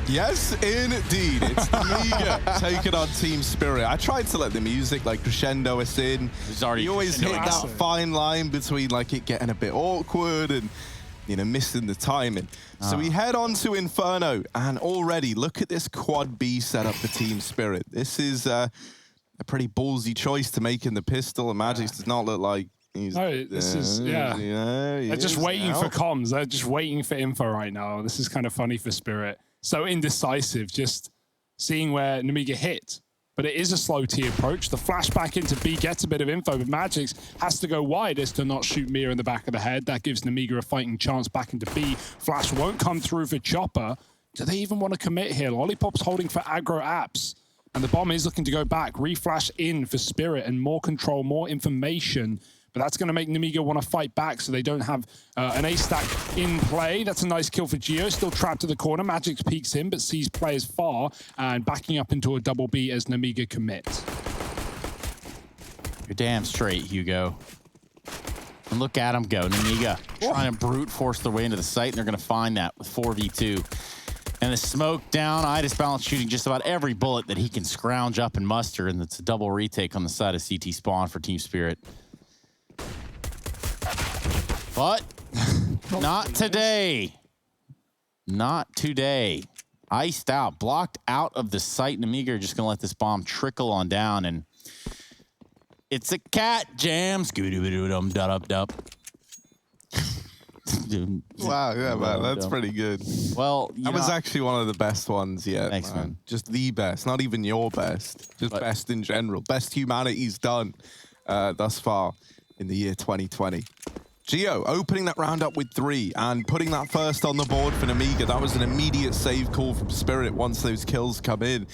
Yes, indeed. It's Nemiga taking on Team Spirit. I tried to let the music like crescendo us in. You always hit that fine line between like it getting a bit awkward and, you know, missing the timing. So we head on to Inferno, and already look at this quad B setup for Team Spirit. This is a pretty ballsy choice to make in the pistol, and Magix does not look like he's... No, this is, they're just waiting for comms. They're just waiting for info right now. This is kind of funny for Spirit. So indecisive, just seeing where Nemiga hit. But it is a slow T approach. The flashback into B gets a bit of info, but Magix has to go wide as to not shoot Mia in the back of the head. That gives Nemiga a fighting chance back into B. Flash won't come through for Chopper. Do they even want to commit here? Lollipop's holding for aggro apps. And the bomb is looking to go back. Reflash in for Spirit and more control, more information. But that's going to make Nemiga want to fight back so they don't have an ace stack in play. That's a nice kill for Geo. Still trapped to the corner. Magix peeks in, but sees players far and backing up into a double B as Nemiga commits. You're damn straight, Hugo. And look at him go. Nemiga trying to brute force their way into the site, and they're going to find that with 4v2. And the smoke down, IDIS balance shooting just about every bullet that he can scrounge up and muster, and it's a double retake on the side of CT spawn for Team Spirit. But not today. Not today. Iced out, blocked out of the site. Nemiga are just going to let this bomb trickle on down, and it's a cat jam. Scooty-doo-dum-da-dum-dup. Wow, yeah, man, that's pretty good. Well, that was actually one of the best ones yet. Thanks, man. Just the best, not even your best. Just best in general. Best humanity's done thus far in the year 2020. Geo opening that round up with 3 and putting that first on the board for Nemiga. That was an immediate save call from Spirit once those kills come in.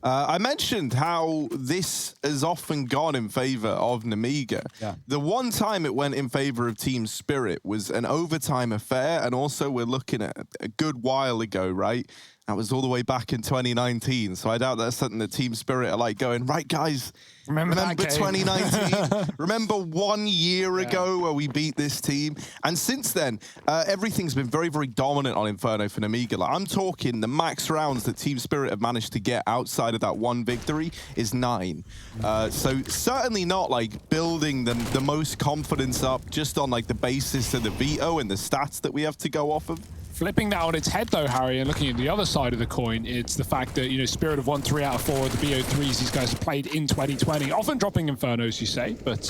I mentioned how this has often gone in favor of Nemiga. Yeah. The one time it went in favor of Team Spirit was an overtime affair, and also we're looking at a good while ago, right? That was all the way back in 2019, so I doubt that's something that Team Spirit are like going, right, guys, remember 2019? Remember 1 year ago where we beat this team? And since then, everything's been very, very dominant on Inferno for Nemiga. Like, I'm talking the max rounds that Team Spirit have managed to get outside of that one victory is 9. So certainly not like building the most confidence up just on like the basis of the veto and the stats that we have to go off of. Flipping that on its head, though, Harry, and looking at the other side of the coin, it's the fact that, you know, Spirit have won 3 out of 4 of the BO3s these guys have played in 2020. Often dropping Infernos, you say, but,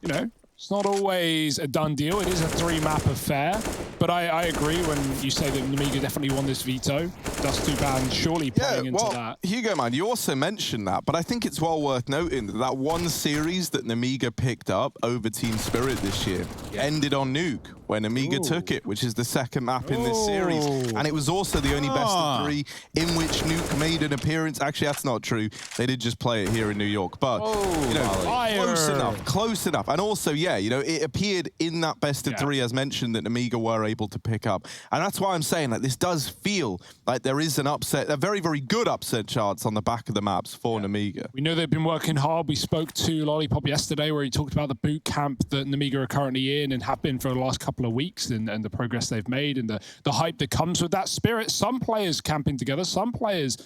you know, it's not always a done deal. It is a 3-map affair, but I agree when you say that Nemiga definitely won this veto. Dust2Ban surely playing into that. Hugo, man, you also mentioned that, but I think it's well worth noting that one series that Nemiga picked up over Team Spirit this year ended on Nuke, when Nemiga took it, which is the second map in this series. And it was also the only best of 3 in which Nuke made an appearance. Actually, that's not true. They did just play it here in New York, but you know, close enough. And also, yeah, you know, it appeared in that best of 3, as mentioned, that Nemiga were able to pick up. And that's why I'm saying that this does feel like there is an upset, a very, very good upset chance on the back of the maps for Nemiga. We know they've been working hard. We spoke to Lollipop yesterday where he talked about the boot camp that Nemiga are currently in and have been for the last couple of weeks, and the progress they've made and the hype that comes with that. Spirit, some players camping together, some players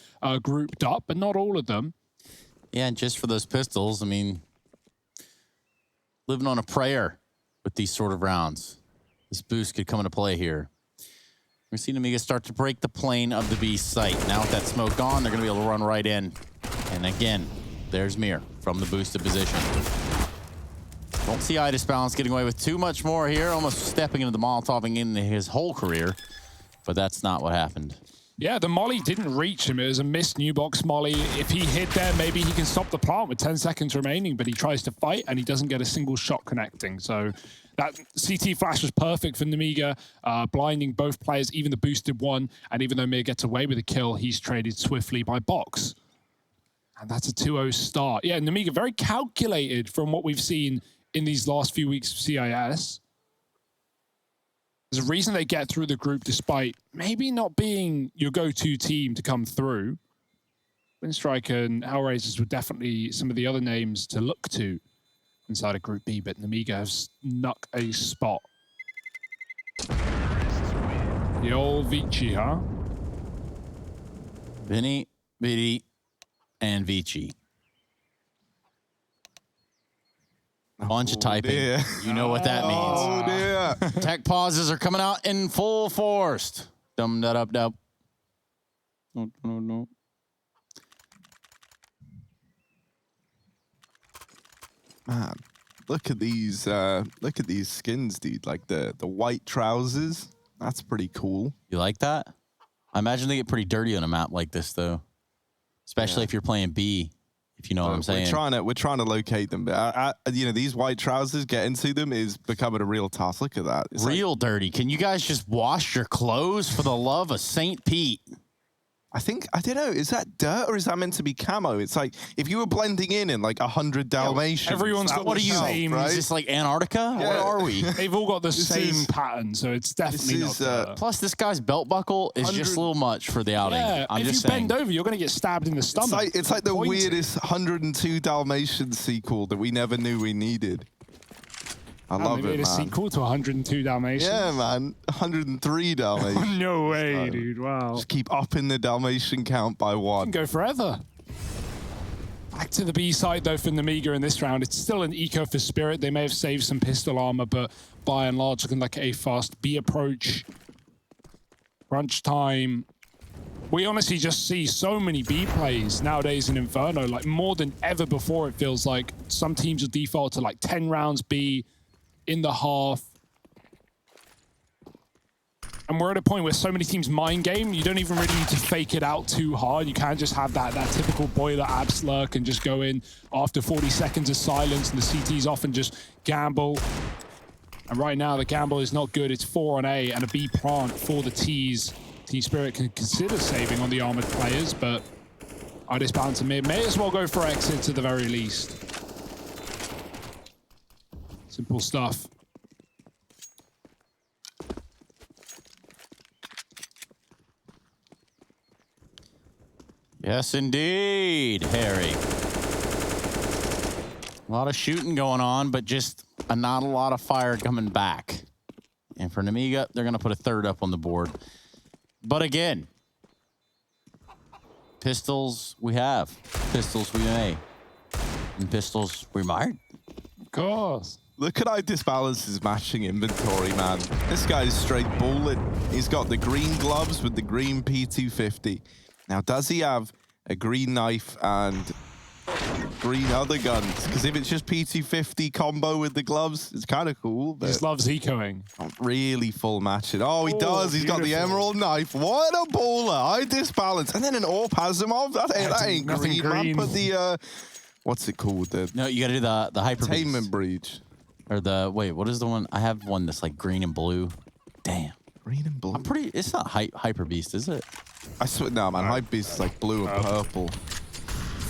grouped up, but not all of them. Yeah, and just for those pistols, I mean, living on a prayer with these sort of rounds. This boost could come into play here. We're seeing Nemiga start to break the plane of the B site. Now with that smoke gone, they're going to be able to run right in. And again, there's Mir from the boosted position. Don't see IDIS balance getting away with too much more here, almost stepping into the Molotoving in his whole career. But that's not what happened. Yeah, the molly didn't reach him. It was a missed new box molly. If he hit there, maybe he can stop the plant with 10 seconds remaining, but he tries to fight and he doesn't get a single shot connecting. So that CT flash was perfect for Nemiga, blinding both players, even the boosted one. And even though Mir gets away with a kill, he's traded swiftly by box. And that's a 2-0 start. Yeah, Nemiga very calculated from what we've seen in these last few weeks of CIS. There's a reason they get through the group despite maybe not being your go-to team to come through. Winstrike and Hellraisers were definitely some of the other names to look to inside of Group B, but Nemiga has snuck a spot. The old Vici, huh? Vinny, Vidi, and Vici. Bunch of typing. Dear. You know what that means. Oh, dear. Tech pauses are coming out in full force. Dum da dub dub. No. Man, look at these skins, dude. Like the white trousers. That's pretty cool. You like that? I imagine they get pretty dirty on a map like this, though. Especially if you're playing B, if you know what I'm saying. We're trying to locate them, but you know, these white trousers, getting to them is becoming a real task. Look at that. It's real dirty. Can you guys just wash your clothes for the love of St. Pete? I don't know, is that dirt or is that meant to be camo? It's like, if you were blending in like 100 Dalmatians. Everyone's got the same, right? Is this like Antarctica? Yeah. Where are we? They've all got the same pattern, so it's definitely not dirt. Plus, this guy's belt buckle is just a little much for the outing. Yeah, if you bend over, you're going to get stabbed in the stomach. It's like the weirdest 102 Dalmatians sequel that we never knew we needed. I love it, man. A sequel to 102 Dalmatians. Yeah, man. 103 Dalmatians. No way, dude. Wow. Just keep upping the Dalmatian count by one. Can go forever. Back to the B side, though, for Nemiga in this round. It's still an eco for Spirit. They may have saved some pistol armor, but by and large, looking like a fast B approach. Crunch time. We honestly just see so many B plays nowadays in Inferno, like more than ever before. It feels like some teams will default to like 10 rounds B in the half. And we're at a point where so many teams mind game, you don't even really need to fake it out too hard. You can just have that typical boiler abs lurk and just go in after 40 seconds of silence, and the CTs often just gamble. And right now the gamble is not good. It's 4 on A and a B plant for the T's. Team Spirit can consider saving on the armored players, but IDIS balance and mid may as well go for exits at the very least. Simple stuff. Yes, indeed, Harry. A lot of shooting going on, but just not a lot of fire coming back. And for Nemiga, they're going to put a third up on the board. But again, pistols we have, pistols we may, and pistols we might. Of course. Look at how Disbalance's matching inventory, man. This guy's straight balling. He's got the green gloves with the green P250. Now, does he have a green knife and green other guns? Because if it's just P250 combo with the gloves, it's kind of cool. But he just loves ecoing. Not really full matching. Oh, he does. He's got the emerald knife. What a baller. I disbalance. And then an AWP has him off. That ain't green, man. But the, what's it called? No, you got to do the hyper Containment breach. Or wait, what is the one? I have one that's like green and blue. Damn. Green and blue. It's not hyper beast, is it? I swear, no, man. Hyper beast is like blue and purple.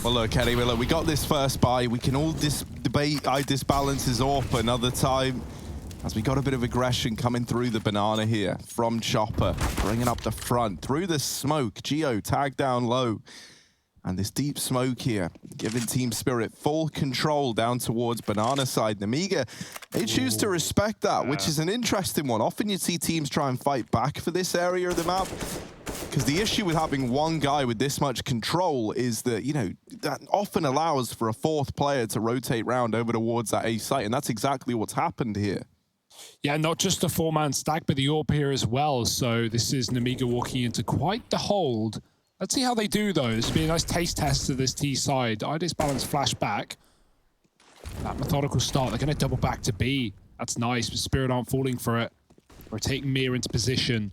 Well, look, anyway, look, we got this first buy. We can all debate IDIS balances up another time, as we got a bit of aggression coming through the banana here from Chopper, bringing up the front through the smoke. Geo tagged down low. And this deep smoke here, giving Team Spirit full control down towards banana side. Nemiga, they choose to respect that, which is an interesting one. Often you see teams try and fight back for this area of the map, because the issue with having one guy with this much control is that, you know, that often allows for a fourth player to rotate round over towards that A site, and that's exactly what's happened here. Yeah, not just a four-man stack, but the AWP here as well. So this is Nemiga walking into quite the hold. Let's see how they do, though. This will be a nice taste test to this T side. IDIS balance flashback. That methodical start. They're going to double back to B. That's nice, but Spirit aren't falling for it. Rotating Mir into position.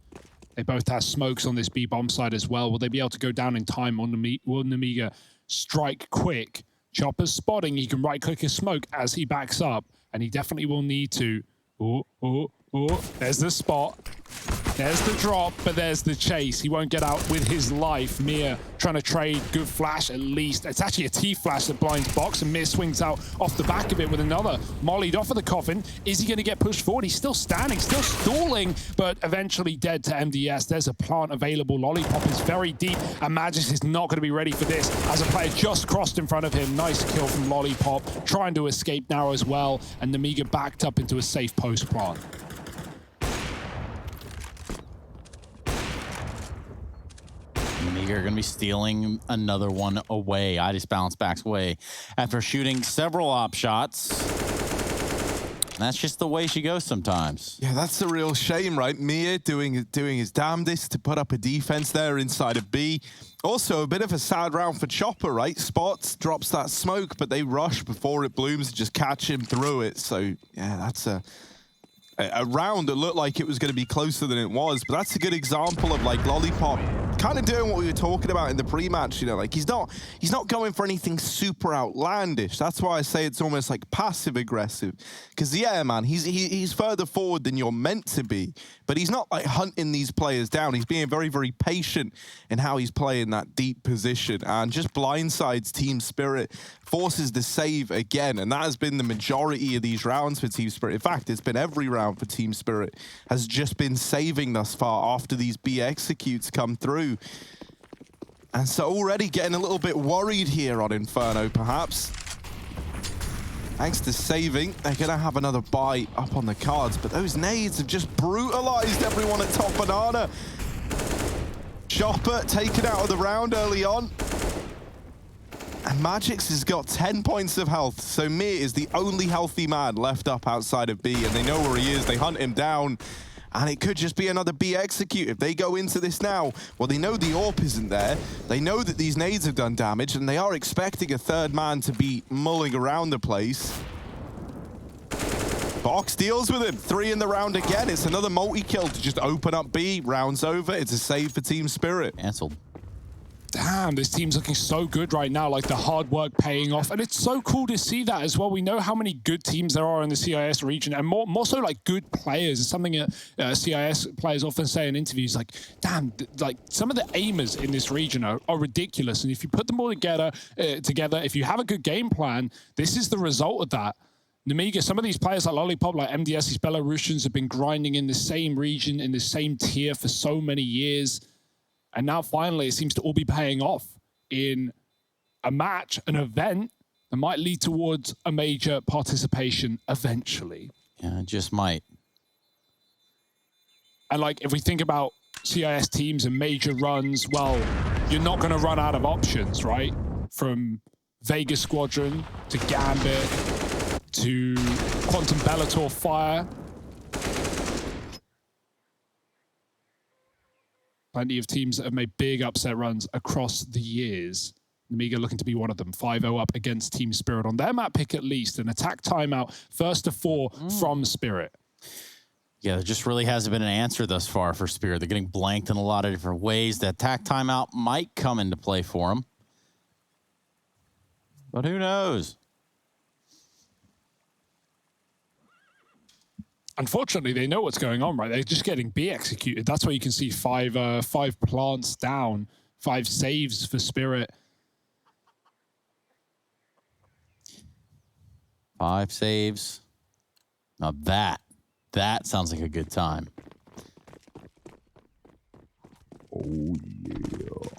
They both have smokes on this B bomb side as well. Will they be able to go down in time on will Nemiga strike quick? Chopper's spotting. He can right-click his smoke as he backs up, and he definitely will need to. There's the spot. There's the drop, but there's the chase. He won't get out with his life. Mir trying to trade. Good flash, at least. It's actually a T-flash that blinds box, and Mir swings out off the back of it with another. Mollied off of the coffin. Is he going to get pushed forward? He's still standing, still stalling, but eventually dead to MDS. There's a plant available. Lollipop is very deep, and Magis is not going to be ready for this as a player just crossed in front of him. Nice kill from Lollipop. Trying to escape now as well, and Nemiga backed up into a safe post plant. Nemiga Nemiga are going to be stealing another one away. I just bounce backs away after shooting several op shots. And that's just the way she goes sometimes. Yeah, that's a real shame, right? Mia doing his damnedest to put up a defense there inside of B. Also, a bit of a sad round for Chopper, right? Spots drops that smoke, but they rush before it blooms and just catch him through it. So, yeah, that's a round that looked like it was going to be closer than it was. But that's a good example of, like, Lollipop kind of doing what we were talking about in the pre-match, you know, like he's not going for anything super outlandish. That's why I say it's almost like passive aggressive. Because yeah, man, he's further forward than you're meant to be, but he's not like hunting these players down. He's being very, very patient in how he's playing that deep position and just blindsides Team Spirit, forces the save again, and that has been the majority of these rounds for Team Spirit. In fact, it's been every round for Team Spirit has just been saving thus far after these B executes come through. And so already getting a little bit worried here on Inferno, perhaps. Thanks to saving, they're going to have another buy up on the cards, but those nades have just brutalized everyone at top banana. Chopper taken out of the round early on. And Magix has got 10 points of health, so Mir is the only healthy man left up outside of B, and they know where he is. They hunt him down, and it could just be another B execute. If they go into this now, well, they know the AWP isn't there. They know that these nades have done damage, and they are expecting a third man to be mulling around the place. Box deals with him. 3 in the round again. It's another multi-kill to just open up B. Round's over. It's a save for Team Spirit. Cancelled. Damn, this team's looking so good right now, like the hard work paying off. And it's so cool to see that as well. We know how many good teams there are in the CIS region, and more so like good players. It's something CIS players often say in interviews, like, damn, like some of the aimers in this region are ridiculous. And if you put them all together, if you have a good game plan, this is the result of that. Nemiga, some of these players like Lollipop, like MDS, these Belarusians have been grinding in the same region, in the same tier for so many years. And now finally it seems to all be paying off in a match, an event that might lead towards a major participation eventually. Yeah, it just might. And like, if we think about CIS teams and major runs, well, you're not going to run out of options, right? From Vegas Squadron to Gambit to Quantum Bellator Fire. Plenty of teams that have made big upset runs across the years. Nemiga looking to be one of them. 5-0 up against Team Spirit on their map pick at least. An attack timeout, first to 4 from Spirit. Yeah, there just really hasn't been an answer thus far for Spirit. They're getting blanked in a lot of different ways. That attack timeout might come into play for them. But who knows? Unfortunately, they know what's going on, right? They're just getting B executed. That's why you can see 5 plants down, 5 saves for Spirit. 5 saves. Now that sounds like a good time. Oh, yeah.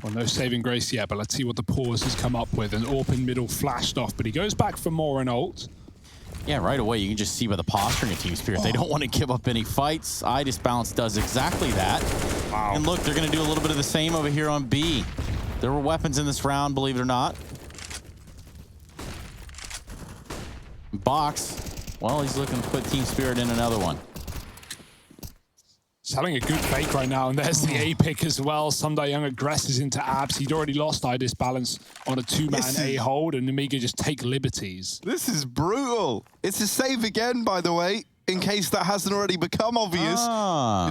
Well, no saving grace yet, but let's see what the pause has come up with. An AWP in middle flashed off, but he goes back for more and ult. Yeah, right away, you can just see by the posturing of Team Spirit. They don't want to give up any fights. Balance does exactly that. Wow. And look, they're going to do a little bit of the same over here on B. There were weapons in this round, believe it or not. Box, well, he's looking to put Team Spirit in another one. Selling a good fake right now, and there's the A pick as well. Young aggresses into abs. He'd already lost Balance on a 2-man A hold, and Nemiga just take liberties. This is brutal. It's a save again, by the way, in case that hasn't already become obvious.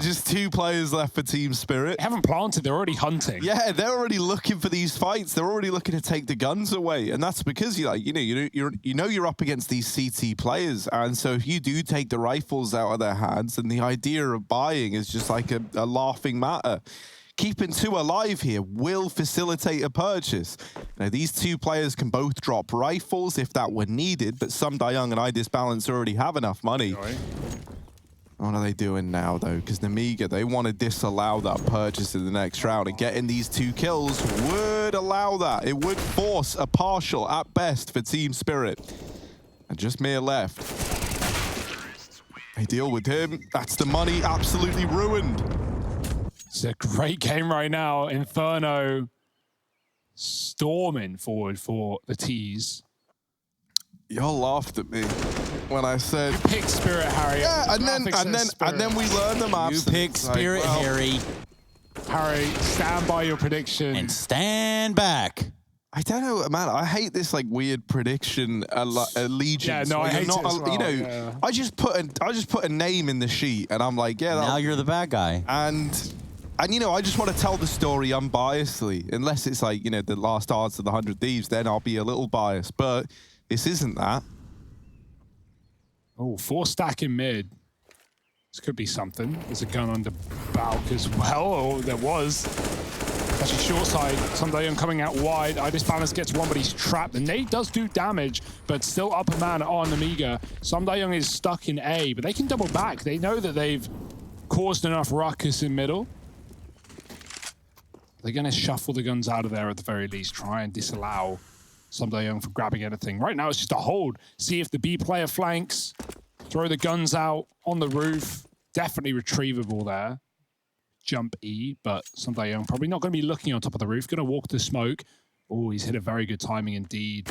Just 2 players left for Team Spirit. They haven't planted, they're already hunting. Yeah, they're already looking for these fights. They're already looking to take the guns away. And that's because you're up against these CT players. And so if you do take the rifles out of their hands, then the idea of buying is just like a laughing matter. Keeping 2 alive here will facilitate a purchase. Now, these 2 players can both drop rifles if that were needed, but Young and Balance already have enough money. Right. What are they doing now, though? Because Nemiga, they want to disallow that purchase in the next round, and getting these 2 kills would allow that. It would force a partial, at best, for Team Spirit. And just Mir left. They deal with him. That's the money absolutely ruined. It's a great game right now. Inferno storming forward for the tees. Y'all laughed at me when I said Pick Spirit, Harry. yeah, and then we learned the maps. You pick Spirit, like, well, Harry. Harry, stand by your prediction. And stand back. I don't know, man. I hate this like weird prediction allegiance. Yeah, no, I hate it as well, You know, yeah. I just put a name in the sheet, and I'm like, yeah. Now you're the bad guy. And you know, I just want to tell the story unbiasedly, unless it's like, you know, the last dance of the 100 Thieves. Then I'll be a little biased, but this isn't that. Oh, 4 stack in mid. This could be something. There's a gun under Balk as well. Oh, there was. Actually, short side. Sundayoung coming out wide. Idis Balance gets one, but he's trapped. The nade does do damage, but still upper man on Nemiga. Sundayoung is stuck in A, but they can double back. They know that they've caused enough ruckus in middle. They're going to shuffle the guns out of there at the very least, try and disallow Sundayoung from grabbing anything. Right now, it's just a hold. See if the B player flanks. Throw the guns out on the roof. Definitely retrievable there. Jump E, but Sundayoung probably not going to be looking on top of the roof. Going to walk the smoke. Oh, he's hit a very good timing indeed.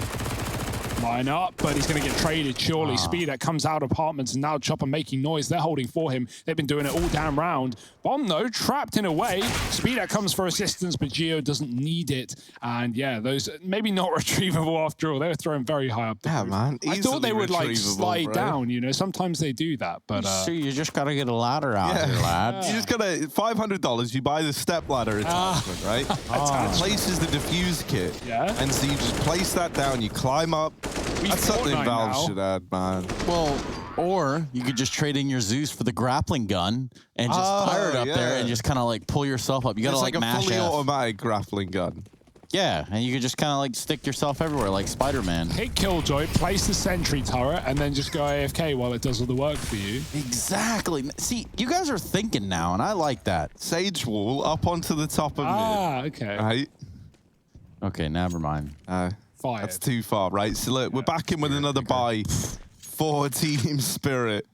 Line up, but he's going to get traded, surely. Speedak comes out of apartments, and now Chopper making noise. They're holding for him. They've been doing it all damn round. Bomb, though, trapped in a way. Speedak comes for assistance, but Geo doesn't need it. And yeah, those maybe not retrievable after all. They were throwing very high up the roof. Man. I thought they would like slide bro. down, you know. Sometimes they do that, but So you just got to get a ladder out here, lad. You just gotta $500. You buy the step ladder attachment, right? It places the diffuse kit. Yeah. And so you just place that down. You climb up. That's something Valve should add, man. Well, or you could just trade in your Zeus for the grappling gun and just fire it up there and just kind of like pull yourself up. You got to like a mash fully F. automatic grappling gun. Yeah, and you could just kind of like stick yourself everywhere like Spider-Man. hit Killjoy, place the sentry turret, and then just go AFK while it does all the work for you. Exactly. See, you guys are thinking now, and I like that. Sage wall up onto the top of mid. Okay. Right? Okay, never mind. Fired. That's too far, right? So look, we're back in with another buy for Team Spirit.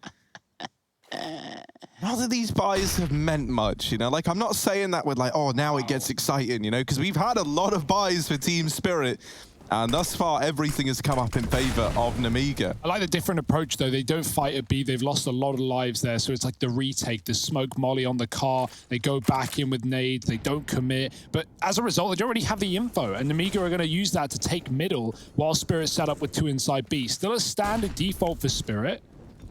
Not that these buys have meant much, you know? Like, I'm not saying that with like, oh, now it gets exciting, you know? Because we've had a lot of buys for Team Spirit, and thus far, everything has come up in favor of Nemiga. I like the different approach, though. They don't fight at B. They've lost a lot of lives there, so it's like the retake, the smoke molly on the car. They go back in with nades. They don't commit. But as a result, they don't really have the info, and Nemiga are going to use that to take middle while Spirit set up with 2 inside B. Still a standard default for Spirit.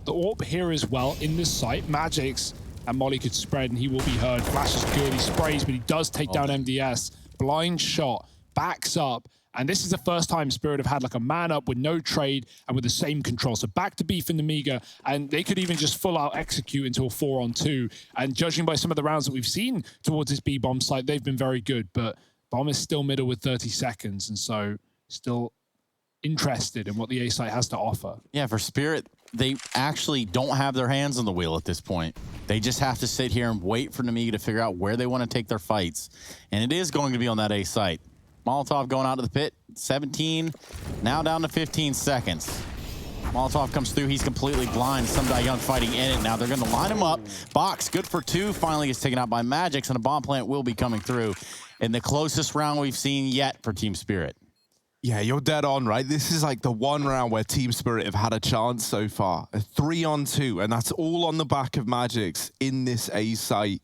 The AWP here as well in this site. Magix and Molly could spread, and he will be heard. Flash is good. He sprays, but he does take down MDS. Blind shot. Backs up. And this is the first time Spirit have had like a man up with no trade and with the same control. So back to B for Nemiga, and they could even just full out execute into a 4-on-2. And judging by some of the rounds that we've seen towards this B bomb site, they've been very good. But bomb is still middle with 30 seconds, and so still interested in what the A site has to offer. Yeah, for Spirit, they actually don't have their hands on the wheel at this point. They just have to sit here and wait for Nemiga to figure out where they want to take their fights. And it is going to be on that A site. Molotov going out of the pit, 17, now down to 15 seconds. Molotov comes through, he's completely blind. Sundayoung fighting in it. Now they're gonna line him up. Box, good for 2, finally gets taken out by Magix, and a bomb plant will be coming through in the closest round we've seen yet for Team Spirit. Yeah, you're dead on, right? This is like the one round where Team Spirit have had a chance so far. A 3-on-2, and that's all on the back of Magix in this A site.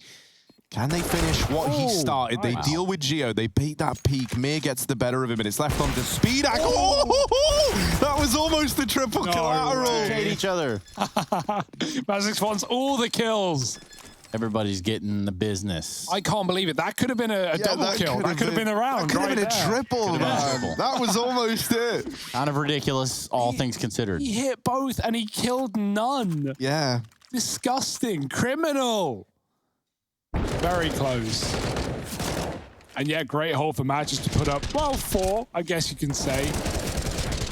Can they finish what he started? They deal with Geo. They beat that peak. Mir gets the better of him, and it's left on to Speedak. Oh, that was almost the triple collateral. Hate each other. Magix wants all the kills. Everybody's getting the business. I can't believe it. That could have been a double kill. That could have been a round. That could have been a triple, man. triple. That was almost it. Kind of ridiculous, all things considered. He hit both, and he killed none. Yeah. Disgusting. Criminal. Very close. And yeah, great hole for Magix to put up, well, 4, I guess you can say.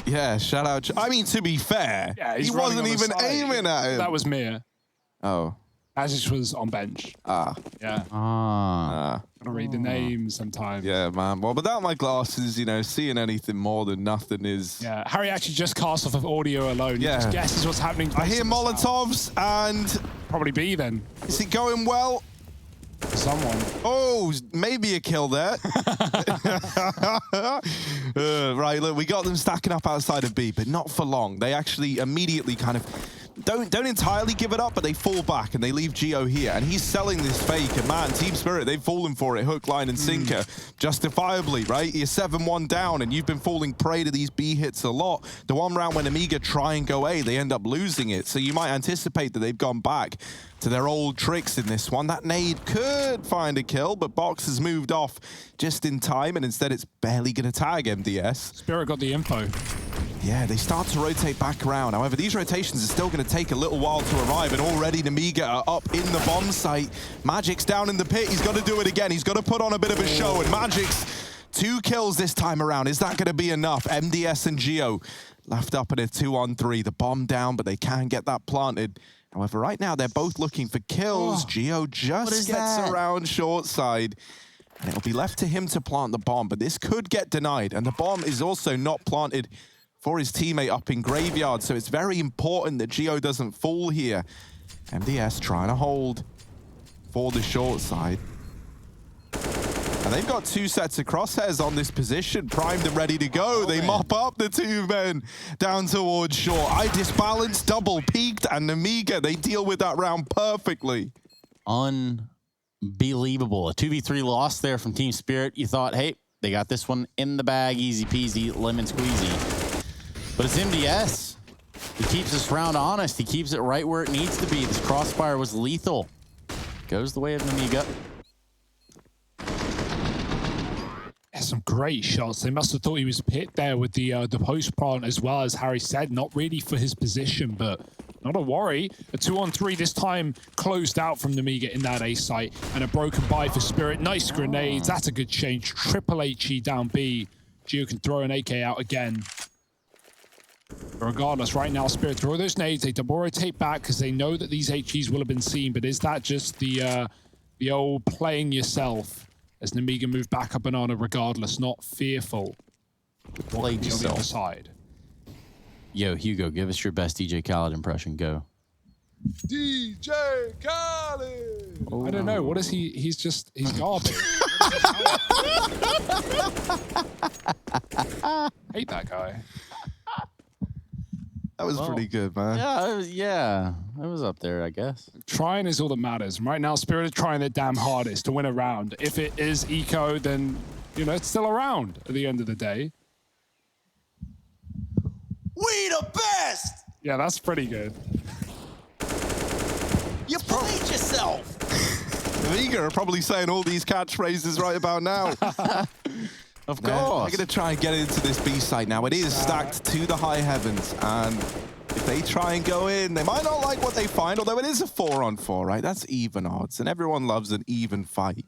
Yeah, shout out. I mean, to be fair, he wasn't even aiming at him. That was Mir. Oh. Magix was on bench. Ah. Yeah. Gotta read the names sometimes. Yeah, man. Well, without my glasses, you know, seeing anything more than nothing is... Yeah, Harry actually just cast off of audio alone. Yeah. He just guesses what's happening. I hear Molotovs, and... Probably B then. Is it going well? Someone. Oh, maybe a kill there. Right, look, we got them stacking up outside of B, but not for long. They actually immediately kind of don't entirely give it up, but they fall back and they leave Geo here. And he's selling this fake. And man, Team Spirit, they've fallen for it. Hook, line, and sinker. Justifiably, right? You're 7-1 down, and you've been falling prey to these B hits a lot. The one round when Nemiga try and go A, they end up losing it. So you might anticipate that they've gone back to their old tricks in this one. That nade could find a kill, but Box has moved off just in time, and instead it's barely going to tag MDS. Spirit got the info. Yeah, they start to rotate back around. However, these rotations are still going to take a little while to arrive, and already Nemiga are up in the bomb site. Magic's down in the pit. He's got to do it again. He's got to put on a bit of a show, and Magic's 2 kills this time around. Is that going to be enough? MDS and Geo left up in a 2-on-3. The bomb down, but they can get that planted. However, right now, they're both looking for kills. Geo just gets around short side, and it'll be left to him to plant the bomb, but this could get denied, and the bomb is also not planted for his teammate up in Graveyard, so it's very important that Geo doesn't fall here. MDS trying to hold for the short side. And they've got 2 sets of crosshairs on this position, primed and ready to go. They mop up the 2 men down towards short. I disbalanced, double peaked, and Nemiga, they deal with that round perfectly. Unbelievable. A 2v3 loss there from Team Spirit. You thought, hey, they got this one in the bag, easy peasy, lemon squeezy. But it's MDS. He keeps this round honest. He keeps it right where it needs to be. This crossfire was lethal. Goes the way of Nemiga. Some great shots. They must have thought he was pit there with the post plant as well, as Harry said. Not really for his position, but not a worry. A 2-on-3 this time closed out from Nemiga in that A site, and a broken buy for Spirit. Nice grenades. That's a good change. Triple HE down B. Geo can throw an AK out again. But regardless, right now, Spirit throw those nades. They double rotate back because they know that these HEs will have been seen. But is that just the old playing yourself? As Nemiga move back up banana regardless, not fearful. Played yourself. On the other side. Yo, Hugo, give us your best DJ Khaled impression. Go. DJ Khaled! Oh. I don't know. What is he? He's garbage. Hate that guy. That was pretty good, man. Yeah, it was up there, I guess. Trying is all that matters. And right now, Spirit is trying their damn hardest to win a round. If it is eco, then, you know, it's still around at the end of the day. We the best! Yeah, that's pretty good. You played yourself! Nemiga are probably saying all these catchphrases right about now. Of course. They're going to try and get into this B site now. It is stacked to the high heavens, and if they try and go in, they might not like what they find, although it is a 4-on-4, right? That's even odds, and everyone loves an even fight.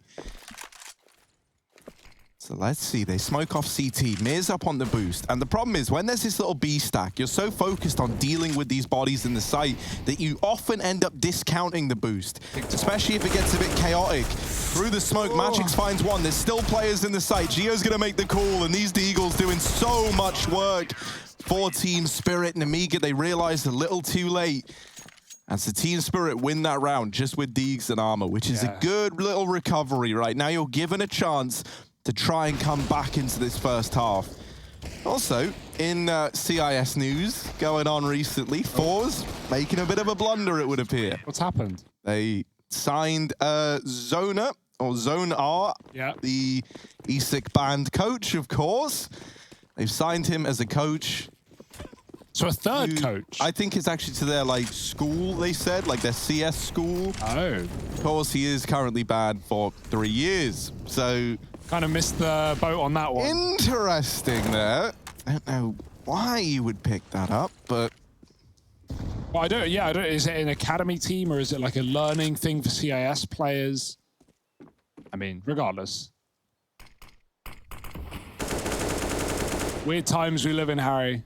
So let's see. They smoke off CT. Mir's up on the boost. And the problem is, when there's this little B stack, you're so focused on dealing with these bodies in the site that you often end up discounting the boost, especially if it gets a bit chaotic. Through the smoke, Magix finds one. There's still players in the site. Geo's going to make the call, and these Deagles doing so much work for Team Spirit. Nemiga, they realized a little too late. And so Team Spirit win that round just with Deags and armor, which is a good little recovery, right? Now you're given a chance to try and come back into this first half. Also, in CIS news going on recently, Fours making a bit of a blunder, it would appear. What's happened? They signed Zona, or Zone R, the ESIC band coach, of course. They've signed him as a coach. So a third coach? I think it's actually to their, like, school, they said, like their CS school. Oh. Of course, he is currently banned for 3 years, so... Kind of missed the boat on that one. Interesting there. I don't know why you would pick that up, but... Well, I don't, is it an academy team or is it like a learning thing for CIS players? I mean, regardless. Weird times we live in, Harry.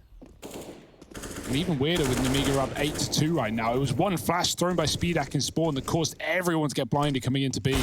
And even weirder with Nemiga up 8-2 right now. It was one flash thrown by Speedak and Spawn that caused everyone to get blinded coming into B.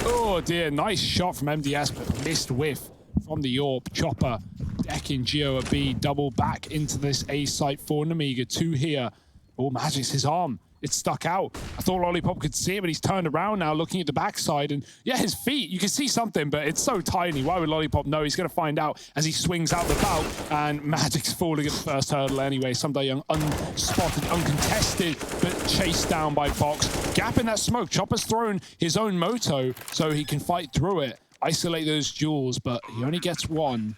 Oh dear, nice shot from MDS, but missed whiff from the AWP. Chopper decking Geo at B, double back into this A site for Nemiga. 2 here. Oh, Magic's his arm It's stuck out. I thought Lollipop could see it, but he's turned around now, looking at the backside. And yeah, his feet, you can see something, but it's so tiny. Why would Lollipop know? He's going to find out as he swings out the bout. And Magic's falling at the first hurdle anyway. Someday Young unspotted, uncontested, but chased down by Fox. Gap in that smoke. Chopper's thrown his own moto so he can fight through it, isolate those duels, but he only gets one.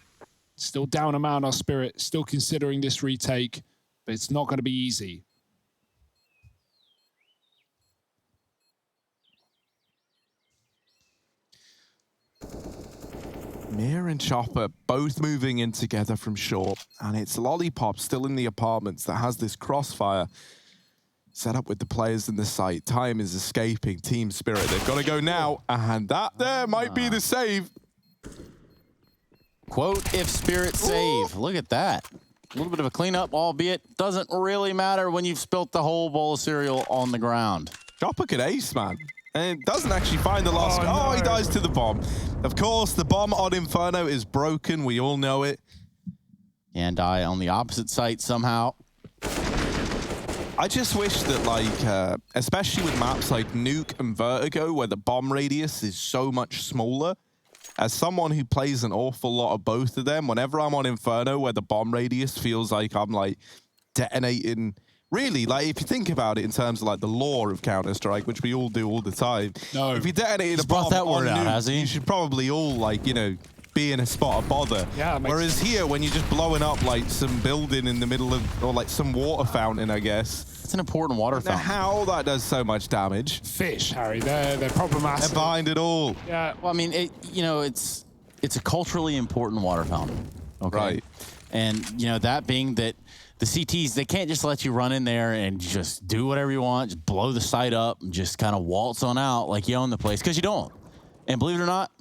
Still down a man, our Spirit, still considering this retake, but it's not going to be easy. Mir and Chopper both moving in together from short, and it's Lollipop still in the apartments that has this crossfire set up with the players in the site. Time is escaping. Team Spirit, they've got to go now, and that there might be the save. Quote, if Spirit save. Look at that. A little bit of a cleanup, albeit doesn't really matter when you've spilt the whole bowl of cereal on the ground. Chopper could ace, man. And it doesn't actually find the last. Oh, he dies to the bomb. Of course, the bomb on Inferno is broken. We all know it. And die on the opposite site somehow. I just wish that, like, especially with maps like Nuke and Vertigo, where the bomb radius is so much smaller, as someone who plays an awful lot of both of them, whenever I'm on Inferno, where the bomb radius feels like I'm, like, detonating. Really, like, if you think about it in terms of, like, the lore of Counter-Strike, which we all do all the time, if you detonated a bomb that word on out, Nuke, has he? you should probably all, like, you know, be in a spot of bother. Yeah, whereas here, when you're just blowing up, like, some building in the middle of, or, like, some water fountain, I guess. It's an important water Now, fountain. how that does so much damage. Fish, Harry, they're problematic. They're behind it all. Yeah. Well, I mean, it's a culturally important water fountain. Okay. Right. And, you know, that being that the CTs, they can't just let you run in there and just do whatever you want, just blow the site up and just kind of waltz on out like you own the place, because you don't. And believe it or not,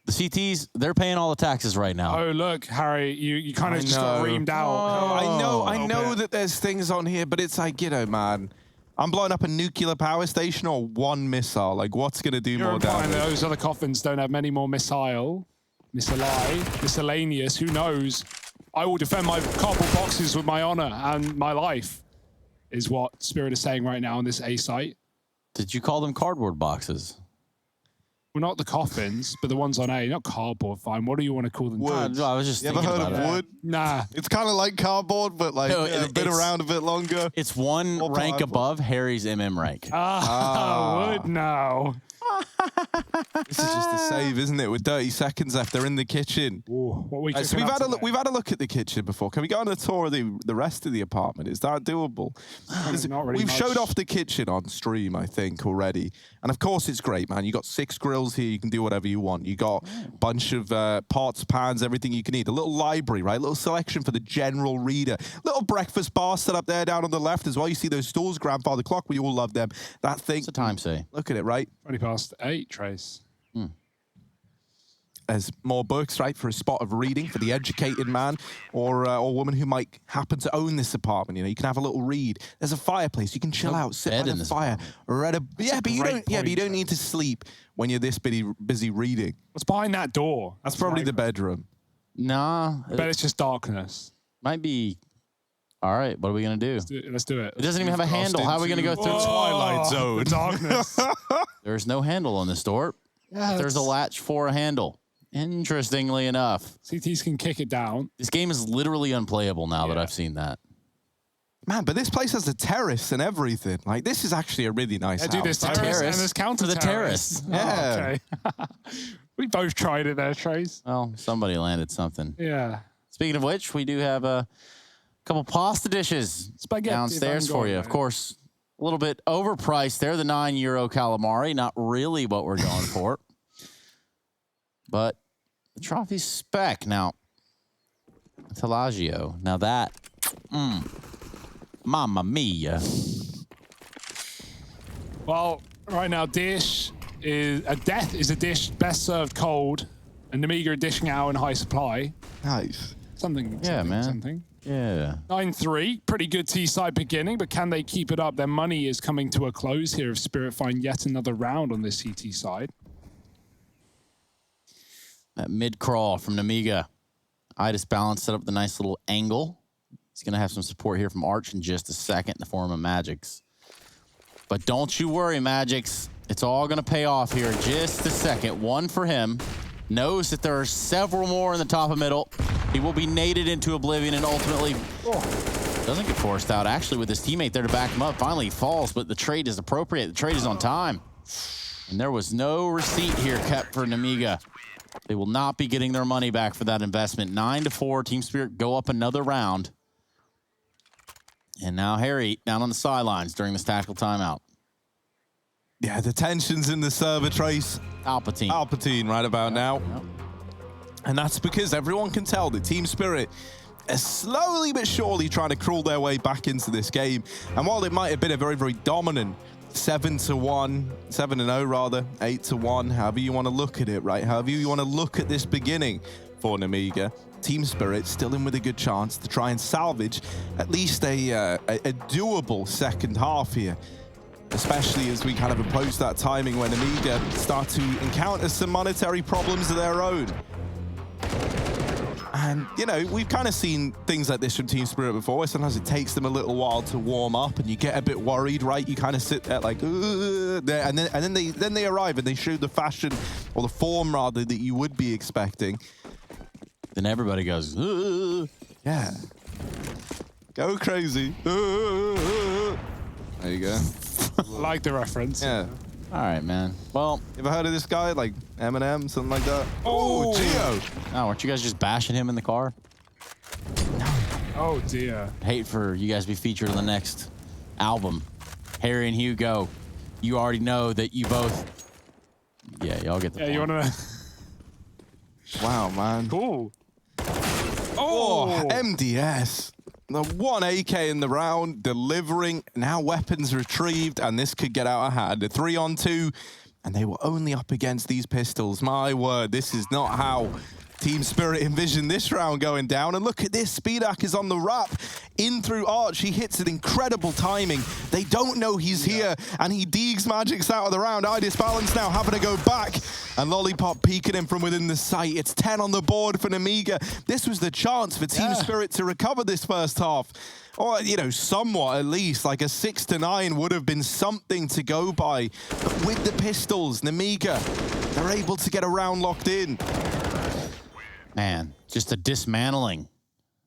the CTs, they're paying all the taxes right now. Oh, look, Harry, you kind of just got reamed out. I know that there's things on here, but it's like, you know, man, I'm blowing up a nuclear power station or one missile. Like, what's going to do You're more implying damage? that those other coffins don't have many more miscellaneous, who knows? I will defend my cardboard boxes with my honor and my life, is what Spirit is saying right now on this A site. Did you call them cardboard boxes? Well, not the coffins, but the ones on A, not cardboard, fine. What do you want to call them? Wood. I was just You ever thinking heard about of it. wood? Nah. It's kind of like cardboard, but like been around a bit longer. It's one More rank powerful. above Harry's MM rank. Wood now. This is just a save, isn't it? With 30 seconds left, they're in the kitchen. Ooh, what we So we've had a look. We've had a look at the kitchen before. Can we go on a tour of the rest of the apartment? Is that doable? Not really We've much. showed off the kitchen on stream, I think, already. And of course, it's great, man. You got 6 grills here. You can do whatever you want. You got a bunch of pots, pans, everything you can eat. A little library, right? A little selection for the general reader. Little breakfast bar set up there down on the left as well. You see those stools, grandfather clock. We all love them. That thing. What's the time say? Look at it, right? 8, Trace. There's more books, right, for a spot of reading for the educated man or woman who might happen to own this apartment. You know, you can have a little read. There's a fireplace. You can chill out, sit bed by in the this fire. Or at a, yeah, but you great don't. Yeah, but you point, don't need to sleep when you're this busy reading. What's behind that door? That's probably the bedroom. Nah, I bet it's just darkness. might be. All right, what are we going to do? Let's do it. It doesn't even have a handle. How are we going to go through? Twilight Zone. The darkness. There's no handle on this door. Yeah, There's a latch for a handle. Interestingly enough, CTs can kick it down. this game is literally unplayable now that Yeah. I've seen that. Man, but this place has a terrace and everything. Like, this is actually a really nice Yeah, house. do this terrace, terrace and there's counter for the terrace. Yeah. okay. We both tried it there, Trace. Well, somebody landed something. Yeah. Speaking of which, we do have a couple pasta dishes Spaghetti, downstairs if I'm for going you. Of right. course, a little bit overpriced there, the €9 calamari. Not really what we're going for. But the trophy spec. Now, Telagio. Now that, mamma mia. Well, right now, death is a dish best served cold, and Nemiga are dishing out in high supply. Nice. Something. Yeah, man. Something. Yeah. 9-3, pretty good T-side beginning, but can they keep it up? Their money is coming to a close here if Spirit find yet another round on this CT side. That mid crawl from Nemiga. Idis Balance set up the nice little angle. He's going to have some support here from Arch in just a second in the form of Magics. But don't you worry, Magix. It's all going to pay off here in just a second. One for him. Knows that there are several more in the top of middle. He will be naded into oblivion and ultimately doesn't get forced out. Actually, with his teammate there to back him up, finally he falls, but the trade is appropriate. The trade is on time. And there was no receipt here kept for Nemiga. They will not be getting their money back for that investment. 9-4, Team Spirit go up another round. And now Harry down on the sidelines during this tactical timeout. Yeah, the tensions in the server trace. Palpatine right about now. Yep. And that's because everyone can tell that Team Spirit are slowly but surely trying to crawl their way back into this game. And while it might have been a very, very dominant 7-1, 7-0 rather, 8-1, however you want to look at it, right? However you want to look at this beginning for Nemiga, Team Spirit still in with a good chance to try and salvage at least a doable second half here. Especially as we kind of approach that timing when Nemiga start to encounter some monetary problems of their own. And, you know, we've kind of seen things like this from Team Spirit before. Sometimes it takes them a little while to warm up and you get a bit worried, right? You kind of sit there like, and then they arrive and they show the fashion, or the form rather, that you would be expecting. Then everybody goes, yeah. Go crazy. There you go. I like the reference. Yeah. all right, man. Well, you ever heard of this guy? Like Eminem, something like that? Oh, Geo. Oh, weren't you guys just bashing him in the car? Oh, dear. Hate for you guys to be featured in the next album. Harry and Hugo, you already know that you both... Yeah, y'all get the point. You want to... Wow, man. Cool. Oh, MDS. The 1 AK in the round, delivering, now weapons retrieved, and this could get out of hand. A 3-on-2, and they were only up against these pistols. My word, this is not how Team Spirit envisioned this round going down. And look at this, Speedak is on the wrap, in through Arch. He hits an incredible timing. They don't know he's here, and he deegs Magix out of the round. Idis Balance now having to go back, and Lollipop peeking him from within the sight. It's 10 on the board for Nemiga. This was the chance for Team Spirit to recover this first half. Or, you know, somewhat at least, like a 6-9 would have been something to go by. But with the pistols, Nemiga, they're able to get a round locked in. Man, just a dismantling.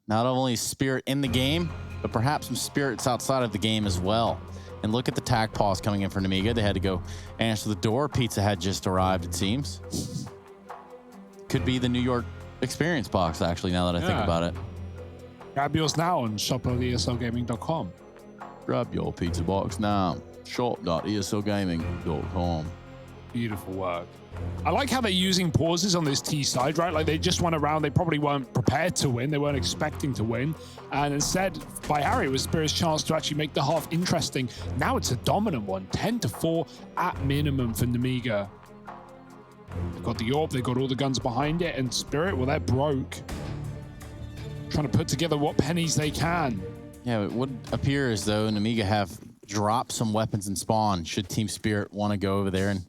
Not only Spirit in the game, but perhaps some spirits outside of the game as well. And look at the tag pause coming in for Nemiga. They had to go answer the door. Pizza had just arrived, it seems. Could be the New York experience box, actually, now that I think about it. Grab yours now on shop.eslgaming.com. Grab your pizza box now. Shop.eslgaming.com. Beautiful work. I like how they're using pauses on this T side, right? Like they just went around, they probably weren't prepared to win, they weren't expecting to win. And instead, by Harry, it was Spirit's chance to actually make the half interesting. Now it's a dominant one, 10-4 at minimum for Nemiga. They've got the AWP, they've got all the guns behind it, and Spirit, well, they're broke. Trying to put together what pennies they can. Yeah, it would appear as though Nemiga have dropped some weapons in spawn should Team Spirit want to go over there and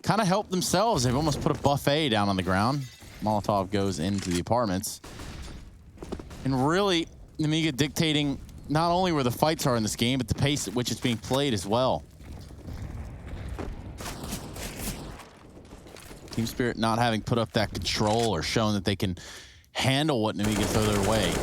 kind of help themselves. They've almost put a buffet down on the ground. Molotov goes into the apartments. And really, Nemiga dictating not only where the fights are in this game, but the pace at which it's being played as well. Team Spirit not having put up that control or shown that they can handle what Nemiga throw their way.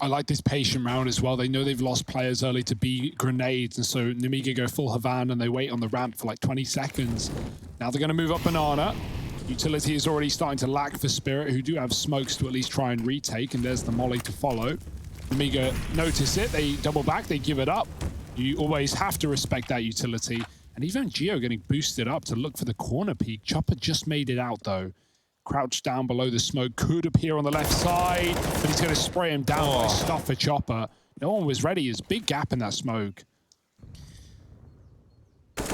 I like this patient round as well. They know they've lost players early to B grenades, and so Nemiga go full Havan and they wait on the ramp for like 20 seconds. Now they're going to move up Banana. Utility is already starting to lack for Spirit, who do have smokes to at least try and retake, and there's the molly to follow. Nemiga notice it, they double back, they give it up. You always have to respect that utility. And even Geo getting boosted up to look for the corner peek. Chopper just made it out though. Crouched down below the smoke, could appear on the left side, but he's going to spray him down by stuff for Chopper. No one was ready. There's a big gap in that smoke. Yeah,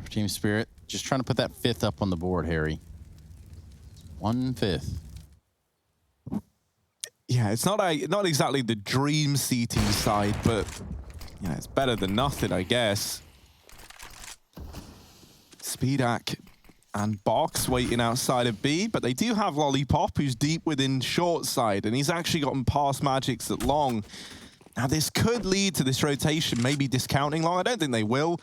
for Team Spirit, just trying to put that 5th up on the board, Harry. 1/5. Yeah, it's not exactly the dream CT side, but yeah, it's better than nothing, I guess. Speedak and Box waiting outside of B, but they do have Lollipop, who's deep within short side, and he's actually gotten past Magics at long. Now, this could lead to this rotation, maybe discounting long. I don't think they will.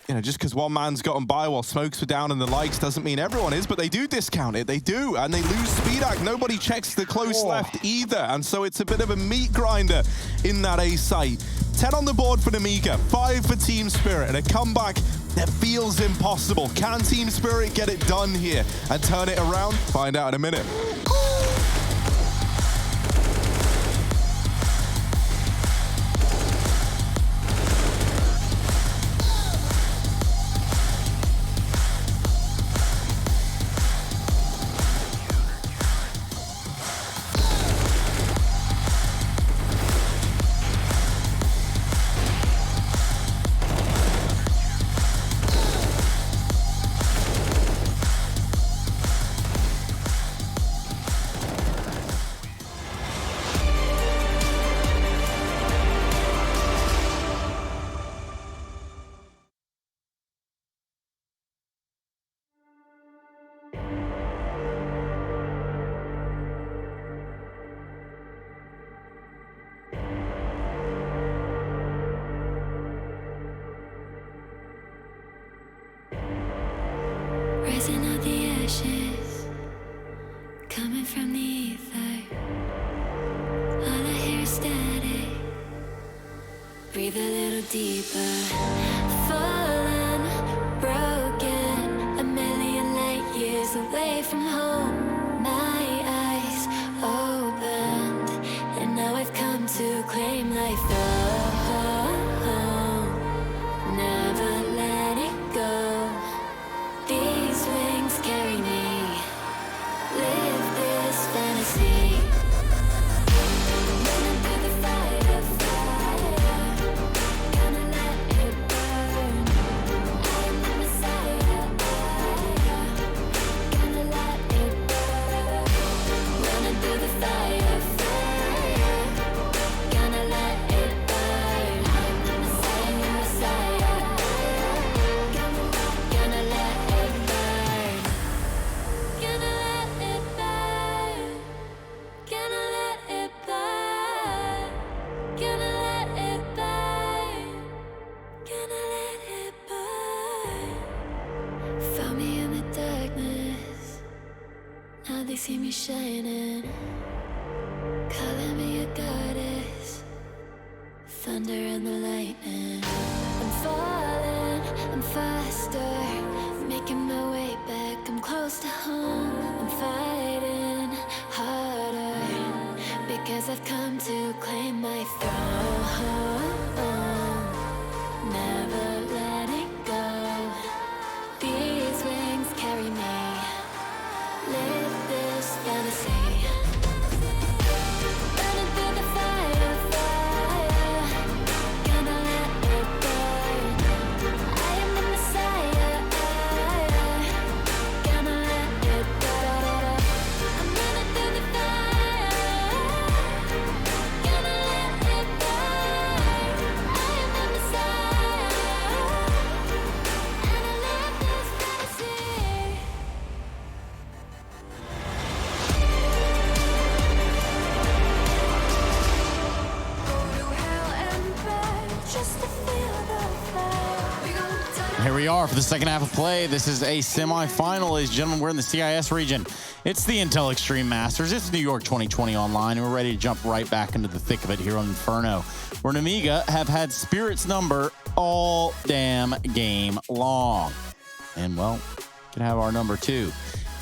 You know, just because one man's gotten by while smokes were down and the likes doesn't mean everyone is, but they do discount it. They do, and they lose Speedak. Nobody checks the close left either, and so it's a bit of a meat grinder in that A site. 10 on the board for Nemiga, 5 for Team Spirit, and a comeback that feels impossible. Can Team Spirit get it done here and turn it around? Find out in a minute. Rising out the ashes, coming from the ether. All I hear is static. Breathe a little deeper. Fallen, broken, a million light years away from home. My eyes opened, and now I've come to claim life. Never let it go. These wings carry me. Live this fantasy. Running through the fire, fire. Gonna let it burn. I am the Messiah. Gonna let it burn. Running through the fire, fire. Gonna let it burn. I'm the Messiah. Gonna let it burn. Gonna let it burn. Gonna let it burn. Gonna let it burn. Gonna let it burn. Found me in the darkness. Now they see me shining. Calling me a goddess. Thunder and the lightning. I'm falling, I'm faster. Making my way back, I'm close to home. I'm fighting harder because I've come to claim my throne. Never letting go. These wings carry me. Live this fantasy. Running through the fire, fire. Gonna let it burn. I am the Messiah. Gonna let it burn. I'm running through the fire. Gonna let it burn. I am the Messiah. And I live this fantasy. Just to feel the fire. We gon' turn Here we are for the second half of play. This is a semifinal, ladies and gentlemen. We're in the CIS region. It's the Intel Extreme Masters. It's New York 2020 online, and we're ready to jump right back into the thick of it here on Inferno, where Nemiga have had Spirit's number all damn game long. And, well, can have our number too.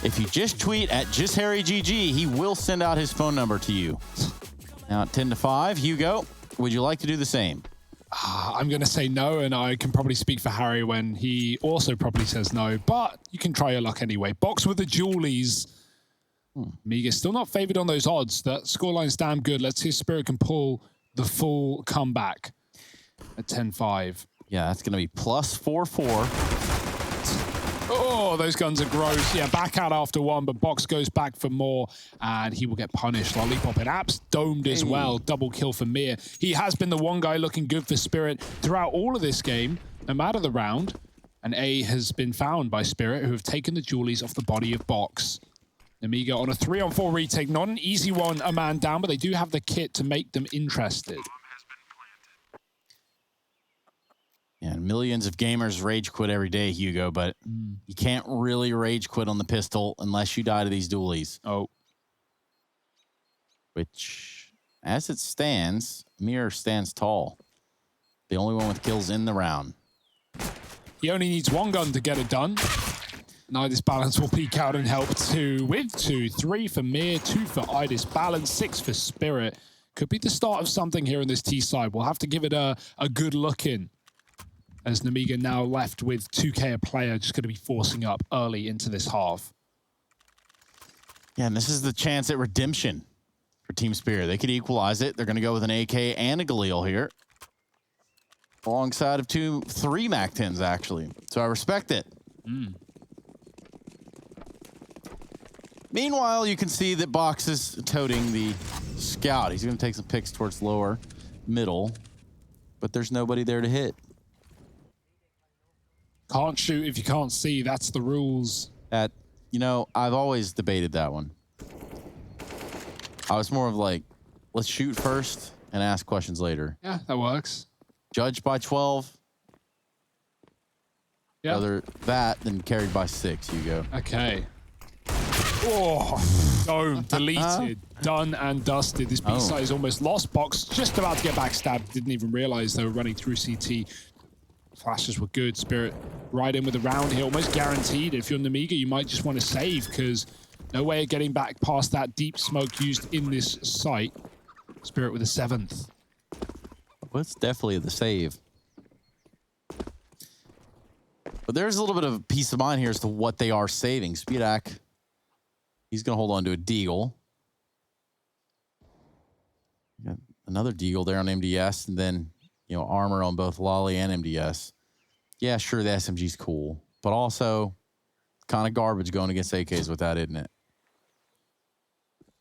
If you just tweet at JustHarryGG, he will send out his phone number to you. Now at 10-5, Hugo, would you like to do the same? I'm going to say no, and I can probably speak for Harry when he also probably says no, but you can try your luck anyway. Box with the Julies. Nemiga's still not favored on those odds. That scoreline's damn good. Let's see if Spirit can pull the full comeback at 10-5. Yeah, that's going to be plus 4-4. Oh, those guns are gross. Yeah, back out after one, but Box goes back for more, and he will get punished. Lollipop and Apps domed as well. Double kill for Mir. He has been the one guy looking good for Spirit throughout all of this game, no matter the round. And A has been found by Spirit, who have taken the Julies off the body of Box. Nemiga on a 3-on-4 retake. Not an easy one, a man down, but they do have the kit to make them interested. Yeah, millions of gamers rage quit every day, Hugo, but you can't really rage quit on the pistol unless you die to these dualies. Oh. Which, as it stands, Mirror stands tall. The only one with kills in the round. He only needs one gun to get it done. Idis Balance will peek out and help 2 with 2. 3 for Mir, 2 for Idis Balance, 6 for Spirit. Could be the start of something here in this T side. We'll have to give it a good look in. As Nemiga now left with 2K a player, just going to be forcing up early into this half. Yeah, and this is the chance at redemption for Team Spirit. They could equalize it. They're going to go with an AK and a Galil here. Alongside of 3 MAC-10s, actually. So I respect it. Meanwhile, you can see that Box is toting the Scout. He's going to take some picks towards lower, middle, but there's nobody there to hit. Can't shoot if you can't see. That's the rules. That, you know, I've always debated that one. I was more of like, let's shoot first and ask questions later. Yeah, that works. Judged by 12. Yeah. Rather that than carried by 6, Hugo. Okay. Oh, dome deleted, done and dusted. This B side is almost lost. Box just about to get backstabbed. Didn't even realize they were running through CT. Flashes were good. Spirit right in with a round here, almost guaranteed. If you're Nemiga, you might just want to save because no way of getting back past that deep smoke used in this site. Spirit with a 7th. Well, it's definitely the save. But there's a little bit of peace of mind here as to what they are saving. Speedak, he's going to hold on to a Deagle. Got another Deagle there on MDS, and then, you know, armor on both Lolly and MDS. Yeah, sure, the SMG's cool, but also kind of garbage going against AKs with that, isn't it?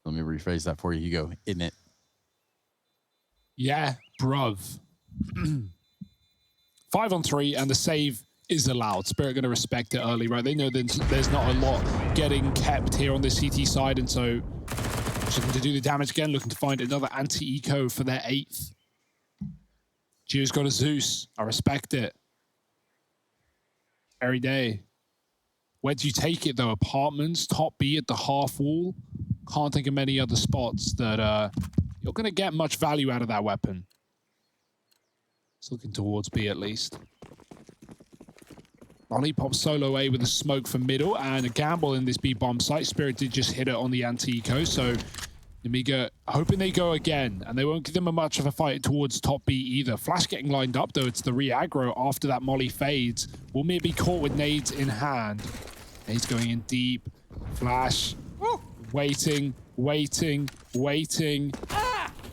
Let me rephrase that for you, Hugo. Isn't it? Yeah, bruv. 5 on 3, and the save is allowed. Spirit going to respect it early, right? They know there's not a lot getting kept here on the CT side, and so just looking to do the damage again, looking to find another anti-eco for their 8th. Gio's got a Zeus. I respect it. Every day. Where do you take it, though? Apartments, top B at the half wall. Can't think of many other spots that you're going to get much value out of that weapon. It's looking towards B at least. Lollipop solo A with a smoke for middle and a gamble in this B bomb site. Spirit did just hit it on the anti-eco, so Nemiga hoping they go again, and they won't give them much of a fight towards top B either. Flash getting lined up, though. It's the re-aggro after that molly fades. Will Mir be caught with nades in hand? Nades going in deep. Flash. Woo. Waiting, waiting, waiting.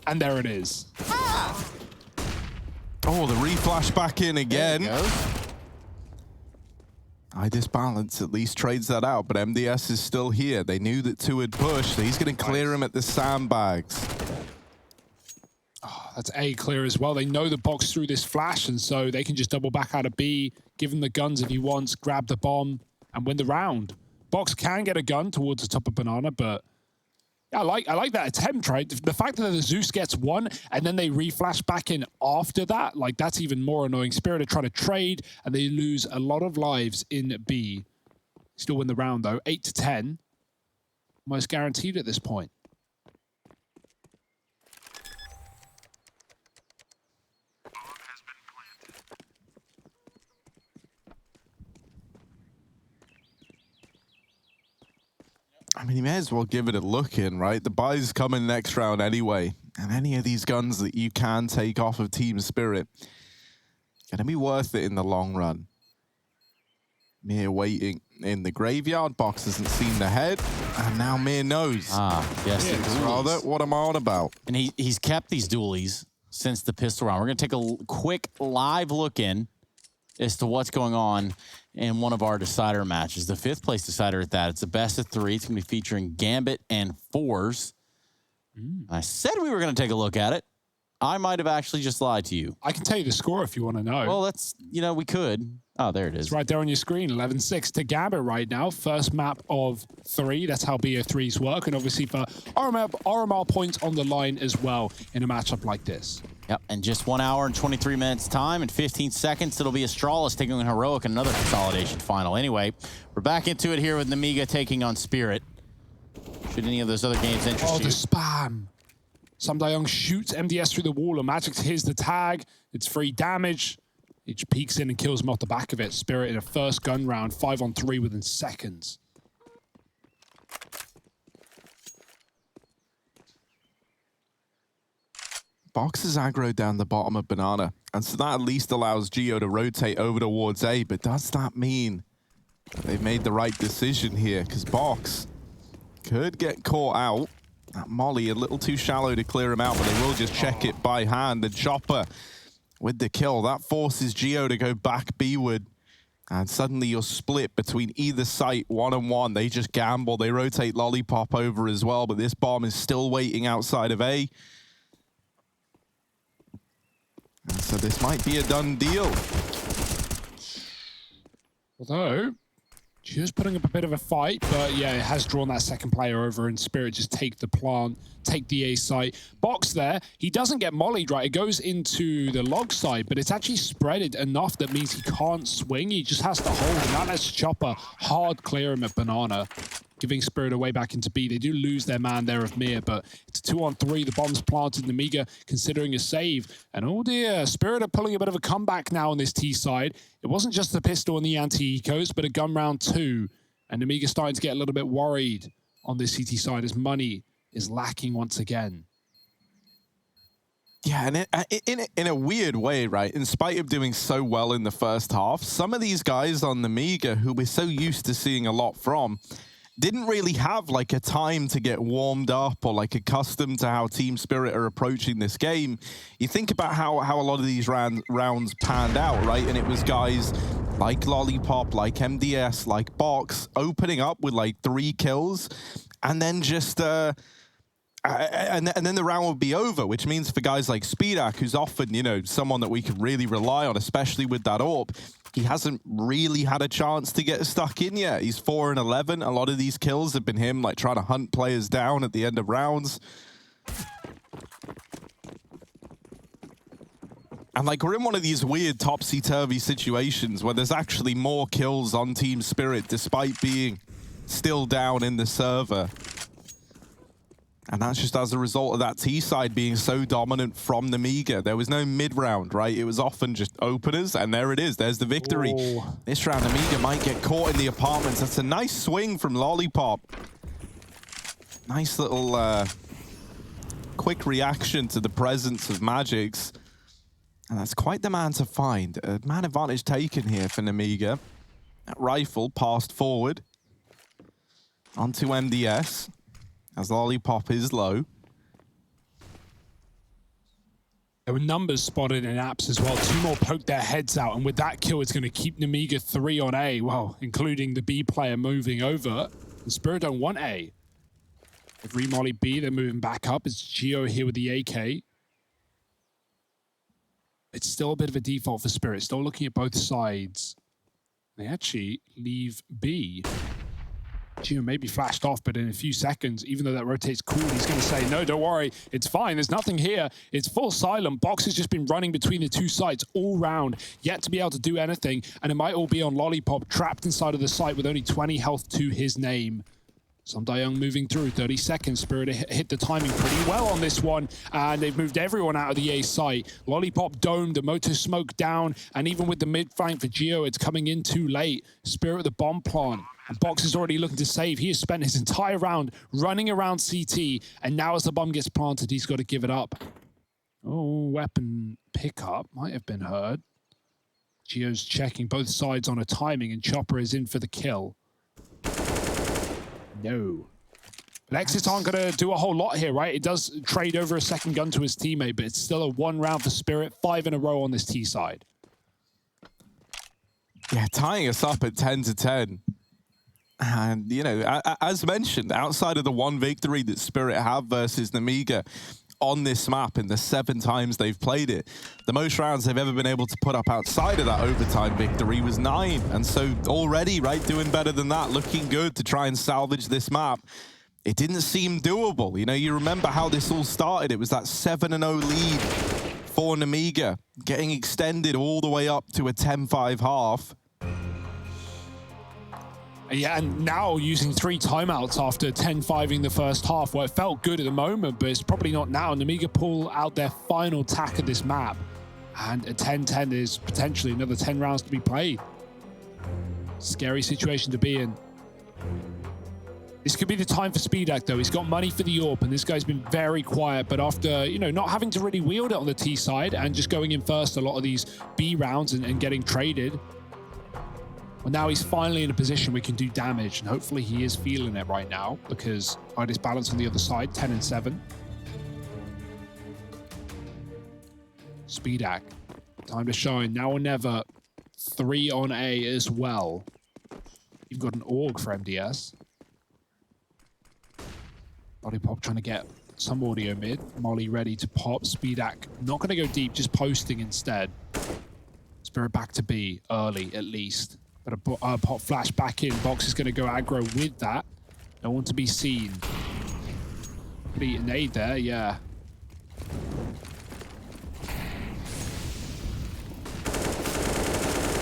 And there it is. Oh, the re-flash back in again. Idis Balance at least trades that out, but MDS is still here. They knew that 2 had pushed, so he's going to clear him at the sandbags. Oh, that's A clear as well. They know the Box through this flash, and so they can just double back out of B, give him the guns if he wants, grab the bomb, and win the round. Box can get a gun towards the top of Banana, but yeah, I like that attempt, right? The fact that the Zeus gets 1 and then they re-flash back in after that, like that's even more annoying. Spirit are trying to trade and they lose a lot of lives in B. Still win the round though, 8-10. Almost guaranteed at this point. I mean, you may as well give it a look in, right? The buys coming next round anyway. And any of these guns that you can take off of Team Spirit, gonna be worth it in the long run. Mir waiting in the graveyard. Box hasn't seen the head. And now Mir knows. Yes. Rather, what am I on about? And he's kept these dualies since the pistol round. We're going to take a quick live look in as to what's going on in one of our decider matches. The 5th place decider at that. It's a best of 3. It's going to be featuring Gambit and Fours. I said we were going to take a look at it. I might have actually just lied to you. I can tell you the score if you want to know. Well, that's, you know, we could. Oh, there it is. It's right there on your screen. 11-6 to Gambit right now. First map of 3. That's how BO3s work. And obviously for RMR points on the line as well in a matchup like this. Yep, and just 1 hour and 23 minutes time and 15 seconds. It'll be Astralis taking on Heroic in another consolidation final. Anyway, we're back into it here with Nemiga taking on Spirit. Should any of those other games interest you? Oh, the spam. Samdayoung shoots MDS through the wall, and Magic hears the tag. It's free damage. He just peeks in and kills him off the back of it. Spirit in a first gun round, 5-on-3 within seconds. Box is aggro down the bottom of Banana, and so that at least allows Geo to rotate over towards A, but does that mean they've made the right decision here? Because Box could get caught out. That Molly a little too shallow to clear him out, but they will just check it by hand. The Chopper with the kill. That forces Geo to go back B-ward. And suddenly you're split between either site, 1-on-1. They just gamble. They rotate Lollipop over as well, but this bomb is still waiting outside of A. And so this might be a done deal. Although, just putting up a bit of a fight, but yeah, it has drawn that second player over, and Spirit just take the plant, take the A site. Box there, he doesn't get mollied, right? It goes into the log side, but it's actually spreaded enough that means he can't swing. He just has to hold, and that lets Chopper hard clear him at Banana, giving Spirit away back into B. They do lose their man there of Mir, but it's a 2-on-3. The bomb's planted. Nemiga considering a save. And oh dear, Spirit are pulling a bit of a comeback now on this T side. It wasn't just the pistol and the anti-ecos, but a gun round 2. And Nemiga starting to get a little bit worried on this CT side as money is lacking once again. Yeah, and in a weird way, right? In spite of doing so well in the first half, some of these guys on Nemiga who we're so used to seeing a lot from didn't really have like a time to get warmed up or like accustomed to how Team Spirit are approaching this game. You think about how a lot of these rounds panned out, right? And it was guys like Lollipop, like MDS, like Box opening up with like 3 kills, and then just and then the round would be over, which means for guys like Speedak, who's often, you know, someone that we can really rely on, especially with that AWP, he hasn't really had a chance to get stuck in yet. He's 4-11. A lot of these kills have been him like trying to hunt players down at the end of rounds. And like we're in one of these weird topsy-turvy situations where there's actually more kills on Team Spirit despite being still down in the server. And that's just as a result of that T side being so dominant from Nemiga. There was no mid-round, right? It was often just openers, and there it is. There's the victory. Oh. This round, Nemiga might get caught in the apartments. That's a nice swing from Lollipop. Nice little quick reaction to the presence of Magic's. And that's quite the man to find. A man advantage taken here for Nemiga. That rifle passed forward onto MDS. As Lollipop is low. There were numbers spotted in apps as well. 2 more poked their heads out, and with that kill, it's going to keep Nemiga 3 on A. Well, including the B player moving over. The Spirit don't want A. They've remollied B, they're moving back up. It's Geo here with the AK. It's still a bit of a default for Spirit. Still looking at both sides. They actually leave B. Geo maybe flashed off, but in a few seconds, even though that rotates cool, he's going to say, no, don't worry, it's fine, there's nothing here. It's full silent. Box has just been running between the 2 sites all round, yet to be able to do anything, and it might all be on Lollipop, trapped inside of the site with only 20 health to his name. Samdayoung moving through, 30 seconds. Spirit hit the timing pretty well on this one, and they've moved everyone out of the A site. Lollipop domed, the motor smoke down, and even with the mid flank for Geo, it's coming in too late. Spirit with the bomb plant. And Box is already looking to save. He has spent his entire round running around CT, and now as the bomb gets planted, he's got to give it up. Oh, weapon pickup might have been heard. Geo's checking both sides on a timing, and Chopper is in for the kill. No. Lexus aren't going to do a whole lot here, right? It does trade over a second gun to his teammate, but it's still a 1 round for Spirit, 5 in a row on this T side. Yeah, tying us up at 10-10. And, you know, as mentioned, outside of the 1 victory that Spirit have versus Nemiga, on this map in the 7 times they've played it. The most rounds they've ever been able to put up outside of that overtime victory was 9. And so already, right, doing better than that, looking good to try and salvage this map. It didn't seem doable. You know, you remember how this all started. It was that 7-0 lead for Nemiga, getting extended all the way up to a 10-5 half. Yeah, and now using 3 timeouts after 10-5ing the first half, well, it felt good at the moment, but it's probably not now. Nemiga pull out their final tack of this map, and a 10-10 is potentially another 10 rounds to be played. Scary situation to be in. This could be the time for Speedak, though. He's got money for the AWP, and this guy's been very quiet, but after, you know, not having to really wield it on the T side and just going in first a lot of these B rounds and getting traded, well, now he's finally in a position we can do damage, and hopefully he is feeling it right now because IES balance on the other side, 10 and 7. Speedak, time to shine, now or never. 3 on A as well. You've got an AUG for MDS. Lollipop trying to get some audio mid. Molly ready to pop. Speedak not going to go deep, just posting instead. Spirit back to B early at least. But a pop flash back in. Box is going to go aggro with that. No one to be seen. Pretty nade there, yeah.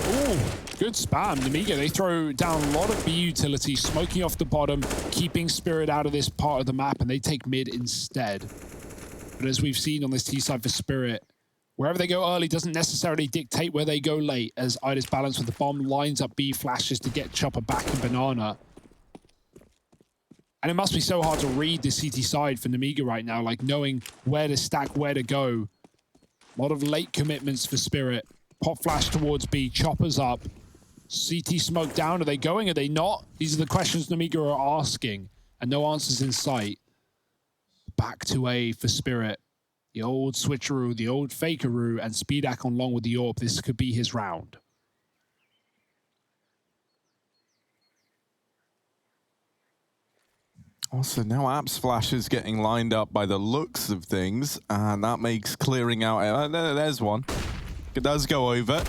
Ooh, good spam. Nemiga, they throw down a lot of B utility, smoking off the bottom, keeping Spirit out of this part of the map, and they take mid instead. But as we've seen on this T side for Spirit, wherever they go early doesn't necessarily dictate where they go late, as IES balance with the bomb lines up B flashes to get Chopper back in Banana. And it must be so hard to read the CT side for Nemiga right now, like knowing where to stack, where to go. A lot of late commitments for Spirit. Pop flash towards B, Chopper's up. CT smoke down, are they going, are they not? These are the questions Nemiga are asking, and no answers in sight. Back to A for Spirit. The old switcheroo, the old fakeroo, and Speedak on long with the AWP. This could be his round. Also, now Apps Flash is getting lined up by the looks of things, and that makes clearing out... there's one. It does go over.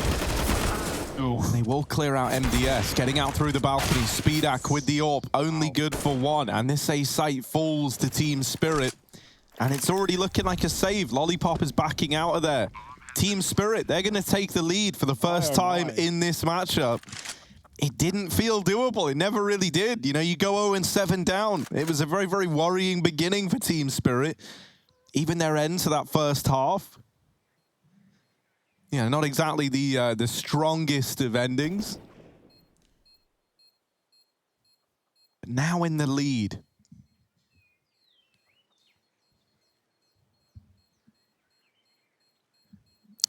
Oh. They will clear out MDS, getting out through the balcony. Speedak with the AWP, only good for 1, and this A site falls to Team Spirit. And it's already looking like a save. Lollipop is backing out of there. Team Spirit, they're going to take the lead for the first time in this matchup. It didn't feel doable. It never really did. You know, you go 0-7 down. It was a very, very worrying beginning for Team Spirit. Even their end to that first half. Yeah, not exactly the strongest of endings. But now in the lead.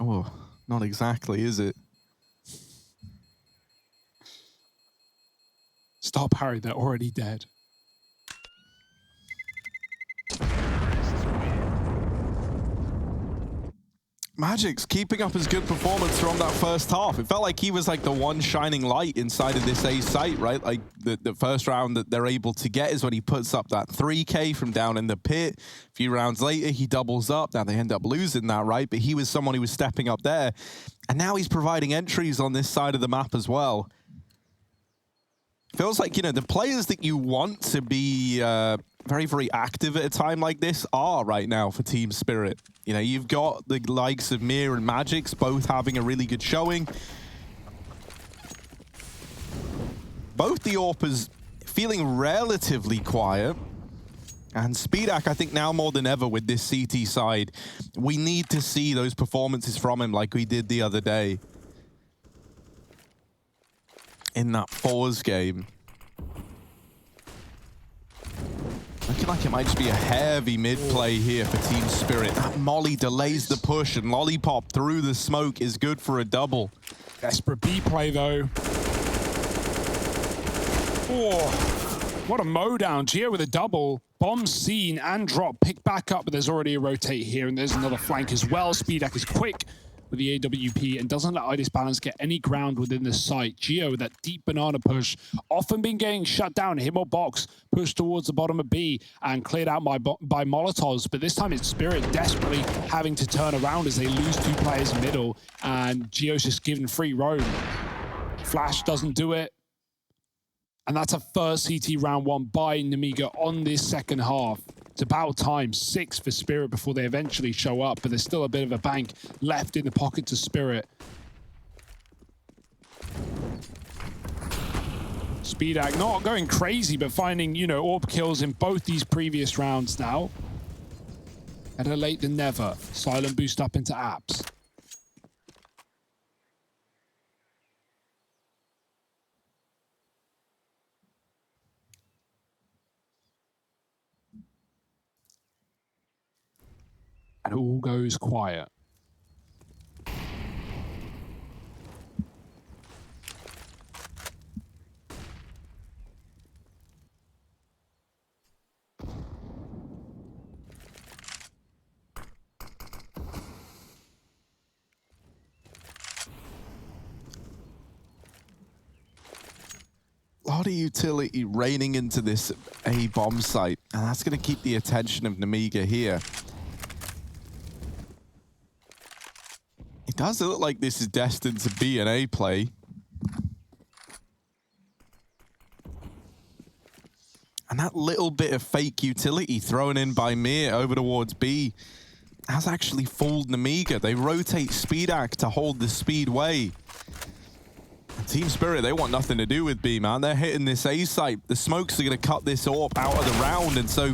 Oh, not exactly, is it? Stop, Harry, they're already dead. Magic's keeping up his good performance from that first half. It felt like he was like the one shining light inside of this A site, right? Like the first round that they're able to get is when he puts up that 3K from down in the pit. A few rounds later, he doubles up. Now they end up losing that, right? But he was someone who was stepping up there. And now he's providing entries on this side of the map as well. Feels like, you know, the players that you want to be very, very active at a time like this are right now for Team Spirit. You know, you've got the likes of Mir and Magix both having a really good showing. Both the AWPers feeling relatively quiet. And Speedak, I think now more than ever with this CT side, we need to see those performances from him like we did the other day in that Fours game. Looking like it might just be a heavy mid play here for Team Spirit. That Molly delays the push, and Lollipop through the smoke is good for a double. Desperate B play, though. Oh, what a mowdown. Geo with a double. Bomb seen and drop. Pick back up, but there's already a rotate here, and there's another flank as well. Speedak is quick. with the AWP and doesn't let IDIS Balance get any ground within the site. Geo, that deep banana push, often been getting shut down. Him or Box pushed towards the bottom of B and cleared out by Molotovs, but this time it's Spirit desperately having to turn around as they lose 2 players middle, and Geo's just given free roam. Flash doesn't do it. And that's a first CT round 1 by Nemiga on this second half. It's about time, 6 for Spirit before they eventually show up, but there's still a bit of a bank left in the pocket to Spirit. Speedak not going crazy, but finding, you know, AWP kills in both these previous rounds now. Better late than never. Silent boost up into apps. And all goes quiet. A lot of utility raining into this A bomb site, and that's going to keep the attention of Nemiga here. It does look like this is destined to be an A play. And that little bit of fake utility thrown in by Mir over towards B has actually fooled Nemiga. They rotate Speedak to hold the speedway. Team Spirit, they want nothing to do with B, man. They're hitting this A site. The smokes are going to cut this AWP out of the round, and so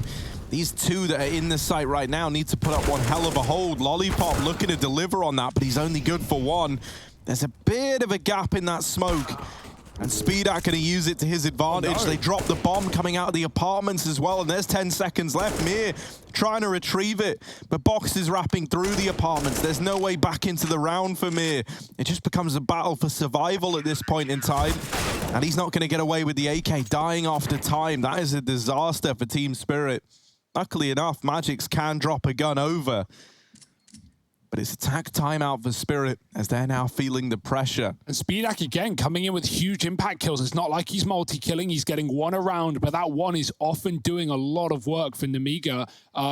these 2 that are in the site right now need to put up one hell of a hold. Lollipop looking to deliver on that, but he's only good for 1. There's a bit of a gap in that smoke, and Speedak going to use it to his advantage. Oh, no. They drop the bomb coming out of the apartments as well, and there's 10 seconds left. Mir trying to retrieve it, but Box is wrapping through the apartments. There's no way back into the round for Mir. It just becomes a battle for survival at this point in time, and he's not going to get away with the AK dying after time. That is a disaster for Team Spirit. Luckily enough, Magix can drop a gun over, but it's attack timeout for Spirit as they're now feeling the pressure. And Speedak again coming in with huge impact kills. It's not like he's multi-killing. He's getting 1 around, but that 1 is often doing a lot of work for Nemiga.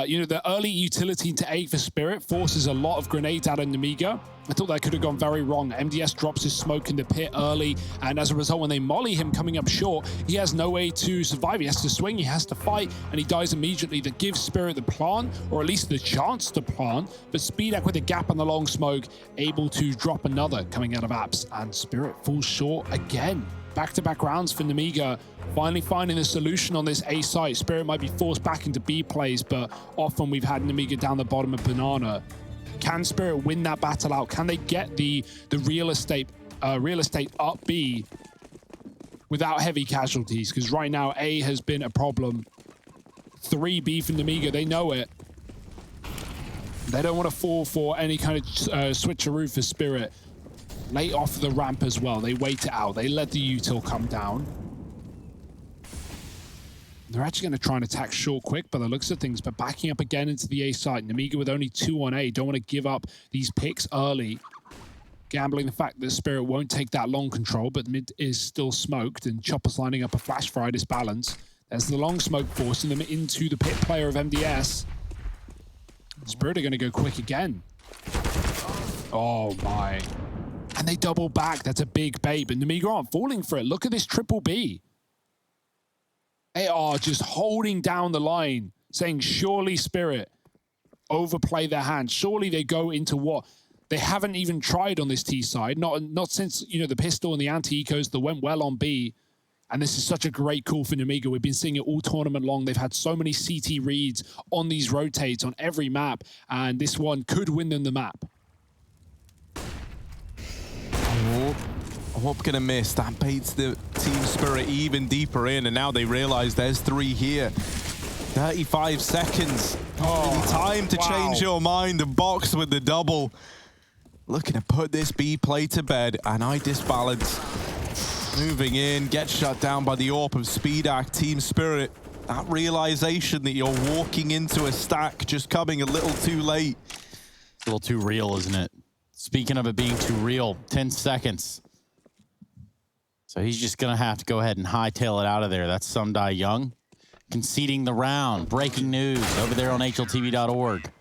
You know, the early utility into A for Spirit forces a lot of grenades out of Nemiga. I thought that could have gone very wrong. MDS drops his smoke in the pit early, and as a result, when they molly him coming up short, he has no way to survive. He has to swing, he has to fight, and he dies immediately. That gives Spirit the plant, or at least the chance to plant, but Speedak with a gap on the long smoke, able to drop another coming out of apps, and Spirit falls short again. Back-to-back rounds for Nemiga, finally finding the solution on this A site. Spirit might be forced back into B plays, but often we've had Nemiga down the bottom of Banana. Can Spirit win that battle out? Can they get the real estate up B without heavy casualties? Because right now A has been a problem. 3B for Nemiga, they know it. They don't want to fall for any kind of switcheroo for Spirit. Late off the ramp as well. They wait it out. They let the util come down. They're actually going to try and attack short quick by the looks of things, but backing up again into the A site. Nemiga with only 2 on A. Don't want to give up these picks early. Gambling the fact that Spirit won't take that long control, but mid is still smoked, and Chopper's lining up a flash for IDIS Balance. There's the long smoke forcing them into the pit player of MDS. Spirit are going to go quick again. Oh my. And they double back. That's a big bait, but Nemiga aren't falling for it. Look at this triple B. They are just holding down the line, saying surely Spirit overplay their hand. Surely they go into what they haven't even tried on this T side. Not since, you know, the pistol and the anti-ecos that went well on B. And this is such a great call for Nemiga. We've been seeing it all tournament long. They've had so many CT reads on these rotates on every map, and this one could win them the map. AWP gonna miss. That baits the Team Spirit even deeper in, and now they realize there's 3 here. 35 seconds. Time to change your mind. The Box with the double. Looking to put this B play to bed, and IDIS Balance moving in, gets shut down by the AWP of Speedak. Team Spirit, that realization that you're walking into a stack just coming a little too late. It's a little too real, isn't it? Speaking of it being too real, 10 seconds. So he's just going to have to go ahead and hightail it out of there. That's Sumdai Young conceding the round. Breaking news over there on HLTV.org.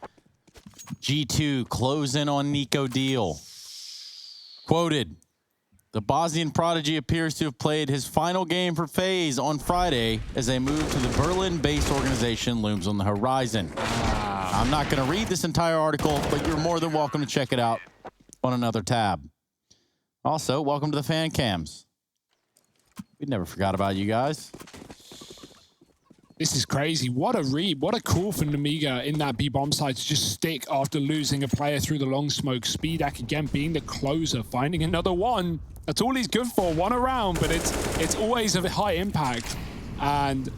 G2 close in on Nico Deal. Quoted, the Bosnian prodigy appears to have played his final game for FaZe on Friday as a move to the Berlin-based organization looms on the horizon. I'm not going to read this entire article, but you're more than welcome to check it out on another tab. Also, welcome to the fan cams. We never forgot about you guys. This is crazy. What a read. What a call for Nemiga in that B-bomb side to just stick after losing a player through the long smoke. Speedak again being the closer, finding another one. That's all he's good for, one around, but it's always a high impact. And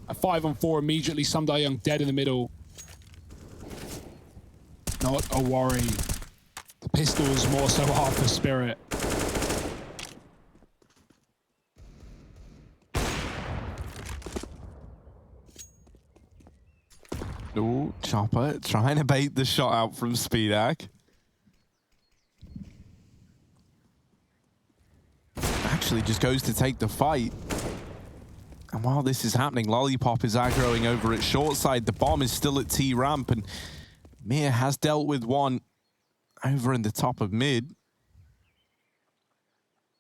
a 5-on-4 immediately. Sumdai Young dead in the middle. Not a worry. The pistols more so hard for Spirit. Ooh, Chopper trying to bait the shot out from Speedak. Actually just goes to take the fight. And while this is happening, Lollipop is aggroing over at short side. The bomb is still at T ramp, and Mir has dealt with one over in the top of mid.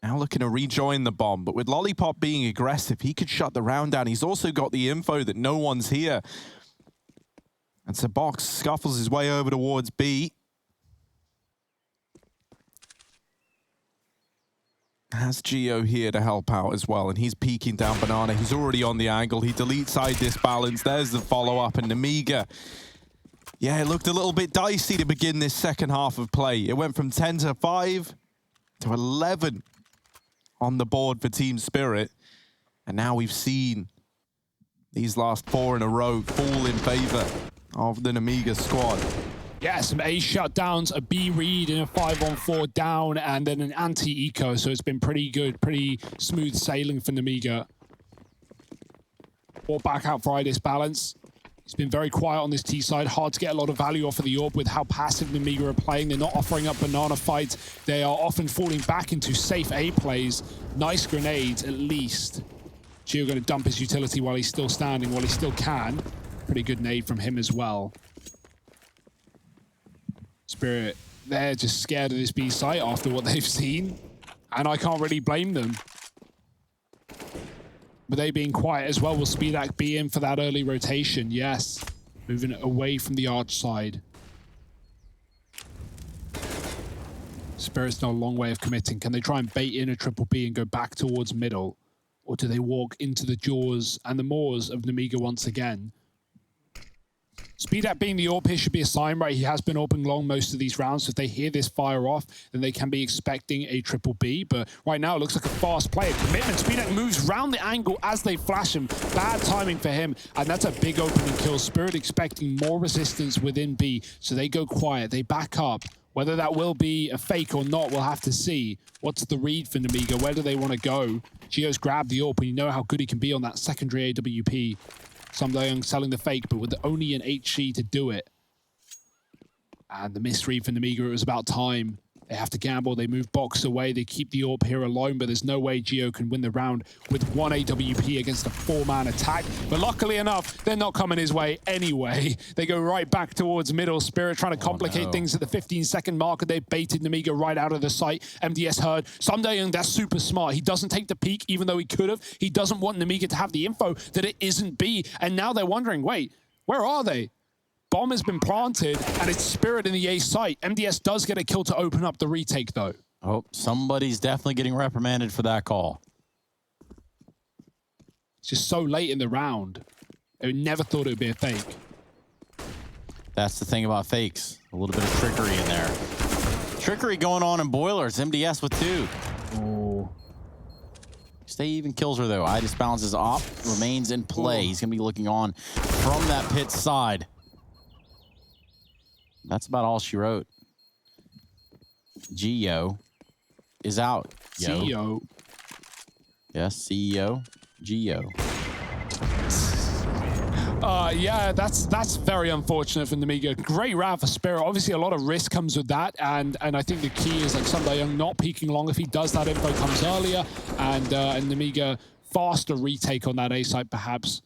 Now looking to rejoin the bomb, but with Lollipop being aggressive, he could shut the round down. He's also got the info that no one's here. And so Box scuffles his way over towards B. Has Geo here to help out as well, and he's peeking down Banana. He's already on the angle. He deletes side disbalance. There's the follow-up, and Nemiga. Yeah, it looked a little bit dicey to begin this second half of play. It went from 10 to 5 to 11 on the board for Team Spirit. And now we've seen these last 4 in a row fall in favor of the Nemiga squad. Yeah, some A shutdowns, a B read in a 5-on-4 down, and then an anti-eco. So it's been pretty good, pretty smooth sailing for Nemiga. Or back out for IDIS balance. He's been very quiet on this T side. Hard to get a lot of value off of the AWP with how passive Nemiga are playing. They're not offering up banana fights. They are often falling back into safe A plays. Nice grenades, at least. Gio going to dump his utility while he's still standing, while he still can. Pretty good nade from him as well. Spirit, they're just scared of this B site after what they've seen. And I can't really blame them. But they being quiet as well, will Speedak be in for that early rotation? Yes. Moving away from the arch side. Spirit's not a long way of committing. Can they try and bait in a triple B and go back towards middle? Or do they walk into the jaws and the maws of Nemiga once again? Speedak being the AWP here should be a sign, right? He has been AWPing long most of these rounds, so if they hear this fire off, then they can be expecting a triple B. But right now, it looks like a fast play, a commitment. Speedak moves round the angle as they flash him. Bad timing for him, and that's a big opening kill. Spirit expecting more resistance within B, so they go quiet, they back up. Whether that will be a fake or not, we'll have to see. What's the read for Nemiga? Where do they want to go? Gio's grabbed the AWP, and you know how good he can be on that secondary AWP. Sumdai Young selling the fake, but with only an HC to do it. And the misread for Nemiga, it was about time. They have to gamble, they move Box away, they keep the AWP here alone, but there's no way Gio can win the round with one AWP against a 4-man attack. But luckily enough, they're not coming his way anyway. They go right back towards middle. Spirit trying to complicate things at the 15-second marker. They baited Nemiga right out of the site. MDS heard. Sumdai Young, that's super smart. He doesn't take the peek, even though he could have. He doesn't want Nemiga to have the info that it isn't B. And now they're wondering, wait, where are they? Bomb has been planted, and it's Spirit in the A site. MDS does get a kill to open up the retake, though. Oh, somebody's definitely getting reprimanded for that call. It's just so late in the round. I never thought it would be a fake. That's the thing about fakes. A little bit of trickery in there. Trickery going on in Boilers. MDS with 2. Oh. Stay even kills her, though. IDIS balances off, remains in play. He's going to be looking on from that pit side. That's about all she wrote. Gio is out. CEO. Yes, CEO. Gio. Yeah, that's very unfortunate for Nemiga. Great round for Spirit. Obviously, a lot of risk comes with that, and I think the key is like Sunday Young not peeking long. If he does, that info comes earlier, and Nemiga faster retake on that A site perhaps.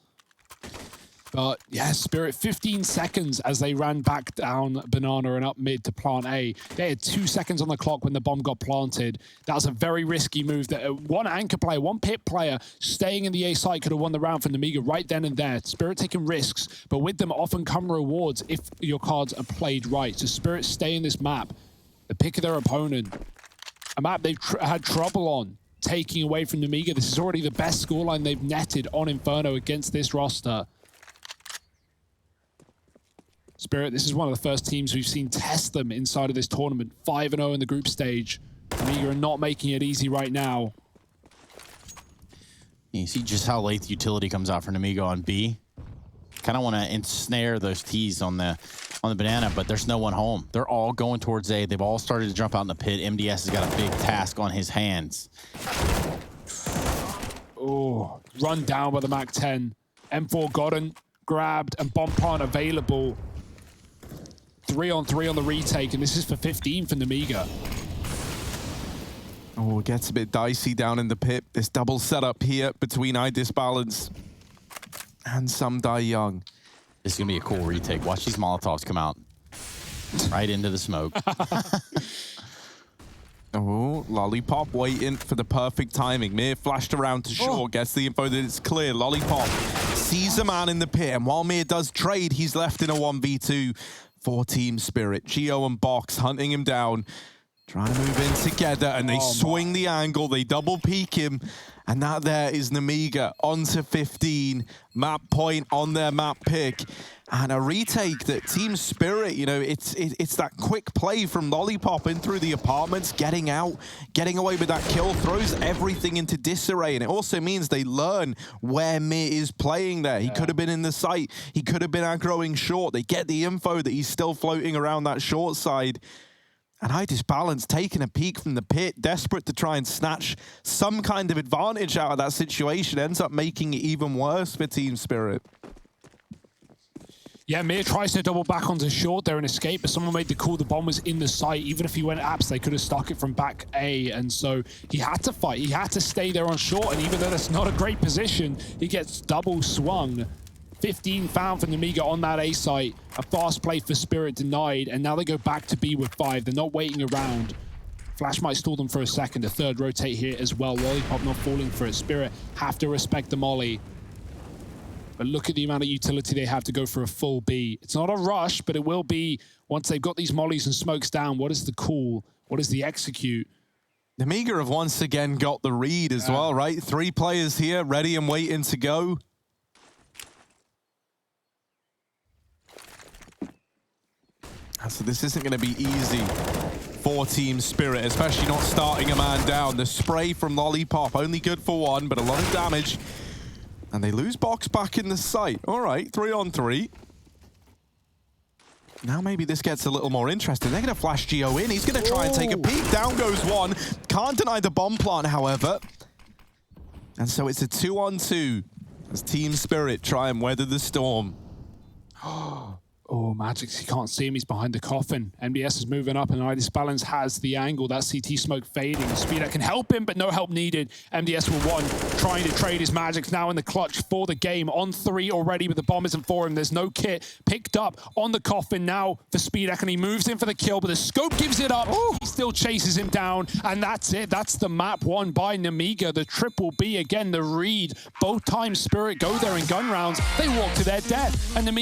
But yeah, Spirit 15 seconds as they ran back down Banana and up mid to plant A. They had 2 seconds on the clock when the bomb got planted. That was a very risky move. That one anchor player, one pit player staying in the A site could have won the round for Nemiga right then and there. Spirit taking risks, but with them often come rewards if your cards are played right. So Spirit stay in this map, the pick of their opponent, a map they've had trouble on taking away from Nemiga. This is already the best scoreline they've netted on Inferno against this roster. Spirit, this is one of the first teams we've seen test them inside of this tournament. 5-0 in the group stage. Nemiga are not making it easy right now. You see just how late the utility comes out for Nemiga on B. Kind of want to ensnare those T's on the banana, but there's no one home. They're all going towards A. They've all started to jump out in the pit. MDS has got a big task on his hands. Oh, run down by the MAC-10. M4 gotten, grabbed, and bomb plant available. 3-on-3 on the retake, and this is for 15 for Nemiga. Oh, it gets a bit dicey down in the pit. This double setup here between iDisbalance and Sunday Young. This is going to be a cool retake. Watch these Molotovs come out right into the smoke. Oh, Lollipop waiting for the perfect timing. Mir flashed around to short, gets the info that it's clear. Lollipop sees a man in the pit, and while Mir does trade, he's left in a 1v2 for Team Spirit. Geo and Box hunting him down, trying to move in together, and they swing the angle. They double peek him, and that there is Nemiga onto 15. Map point on their map pick. And a retake that Team Spirit, you know, it's that quick play from Lollipop in through the apartments, getting out, getting away with that kill, throws everything into disarray. And it also means they learn where Mir is playing there. He could have been in the site. He could have been aggroing short. They get the info that he's still floating around that short side. And iDisbalance taking a peek from the pit, desperate to try and snatch some kind of advantage out of that situation, ends up making it even worse for Team Spirit. Yeah, Mir tries to double back onto short there and escape, but someone made the call. The bomb was in the site. Even if he went apps, they could have stuck it from back A. And so he had to fight. He had to stay there on short. And even though that's not a great position, he gets double swung. 15 found for Nemiga on that A site. A fast play for Spirit denied. And now they go back to B with 5. They're not waiting around. Flash might stall them for a second. A third rotate here as well. Lollipop not falling for it. Spirit have to respect the molly. But look at the amount of utility they have to go for a full B. It's not a rush, but it will be once they've got these mollies and smokes down. What is the call? What is the execute? Nemiga have once again got the read as well, right? 3 players here, ready and waiting to go. So this isn't going to be easy for Team Spirit, especially not starting a man down. The spray from Lollipop, only good for 1, but a lot of damage. And they lose Box back in the site. All right, 3-on-3. Now maybe this gets a little more interesting. They're going to flash Geo in. He's going to try and take a peek. Down goes 1. Can't deny the bomb plant, however. And so it's a 2-on-2 as Team Spirit try and weather the storm. Oh, Magix, he can't see him. He's behind the coffin. MBS is moving up, and iDisbalance has the angle. That CT smoke fading. Speeder can help him, but no help needed. MDS will 1, trying to trade his Magix now in the clutch for the game. On 3 already, but the bomb isn't for him. There's no kit. Picked up on the coffin now for Speeder, and he moves in for the kill, but the scope gives it up. He still chases him down, and that's it. That's the map won by Nemiga. The triple B again, the read. Both times Spirit go there in gun rounds. They walk to their death, and Nemiga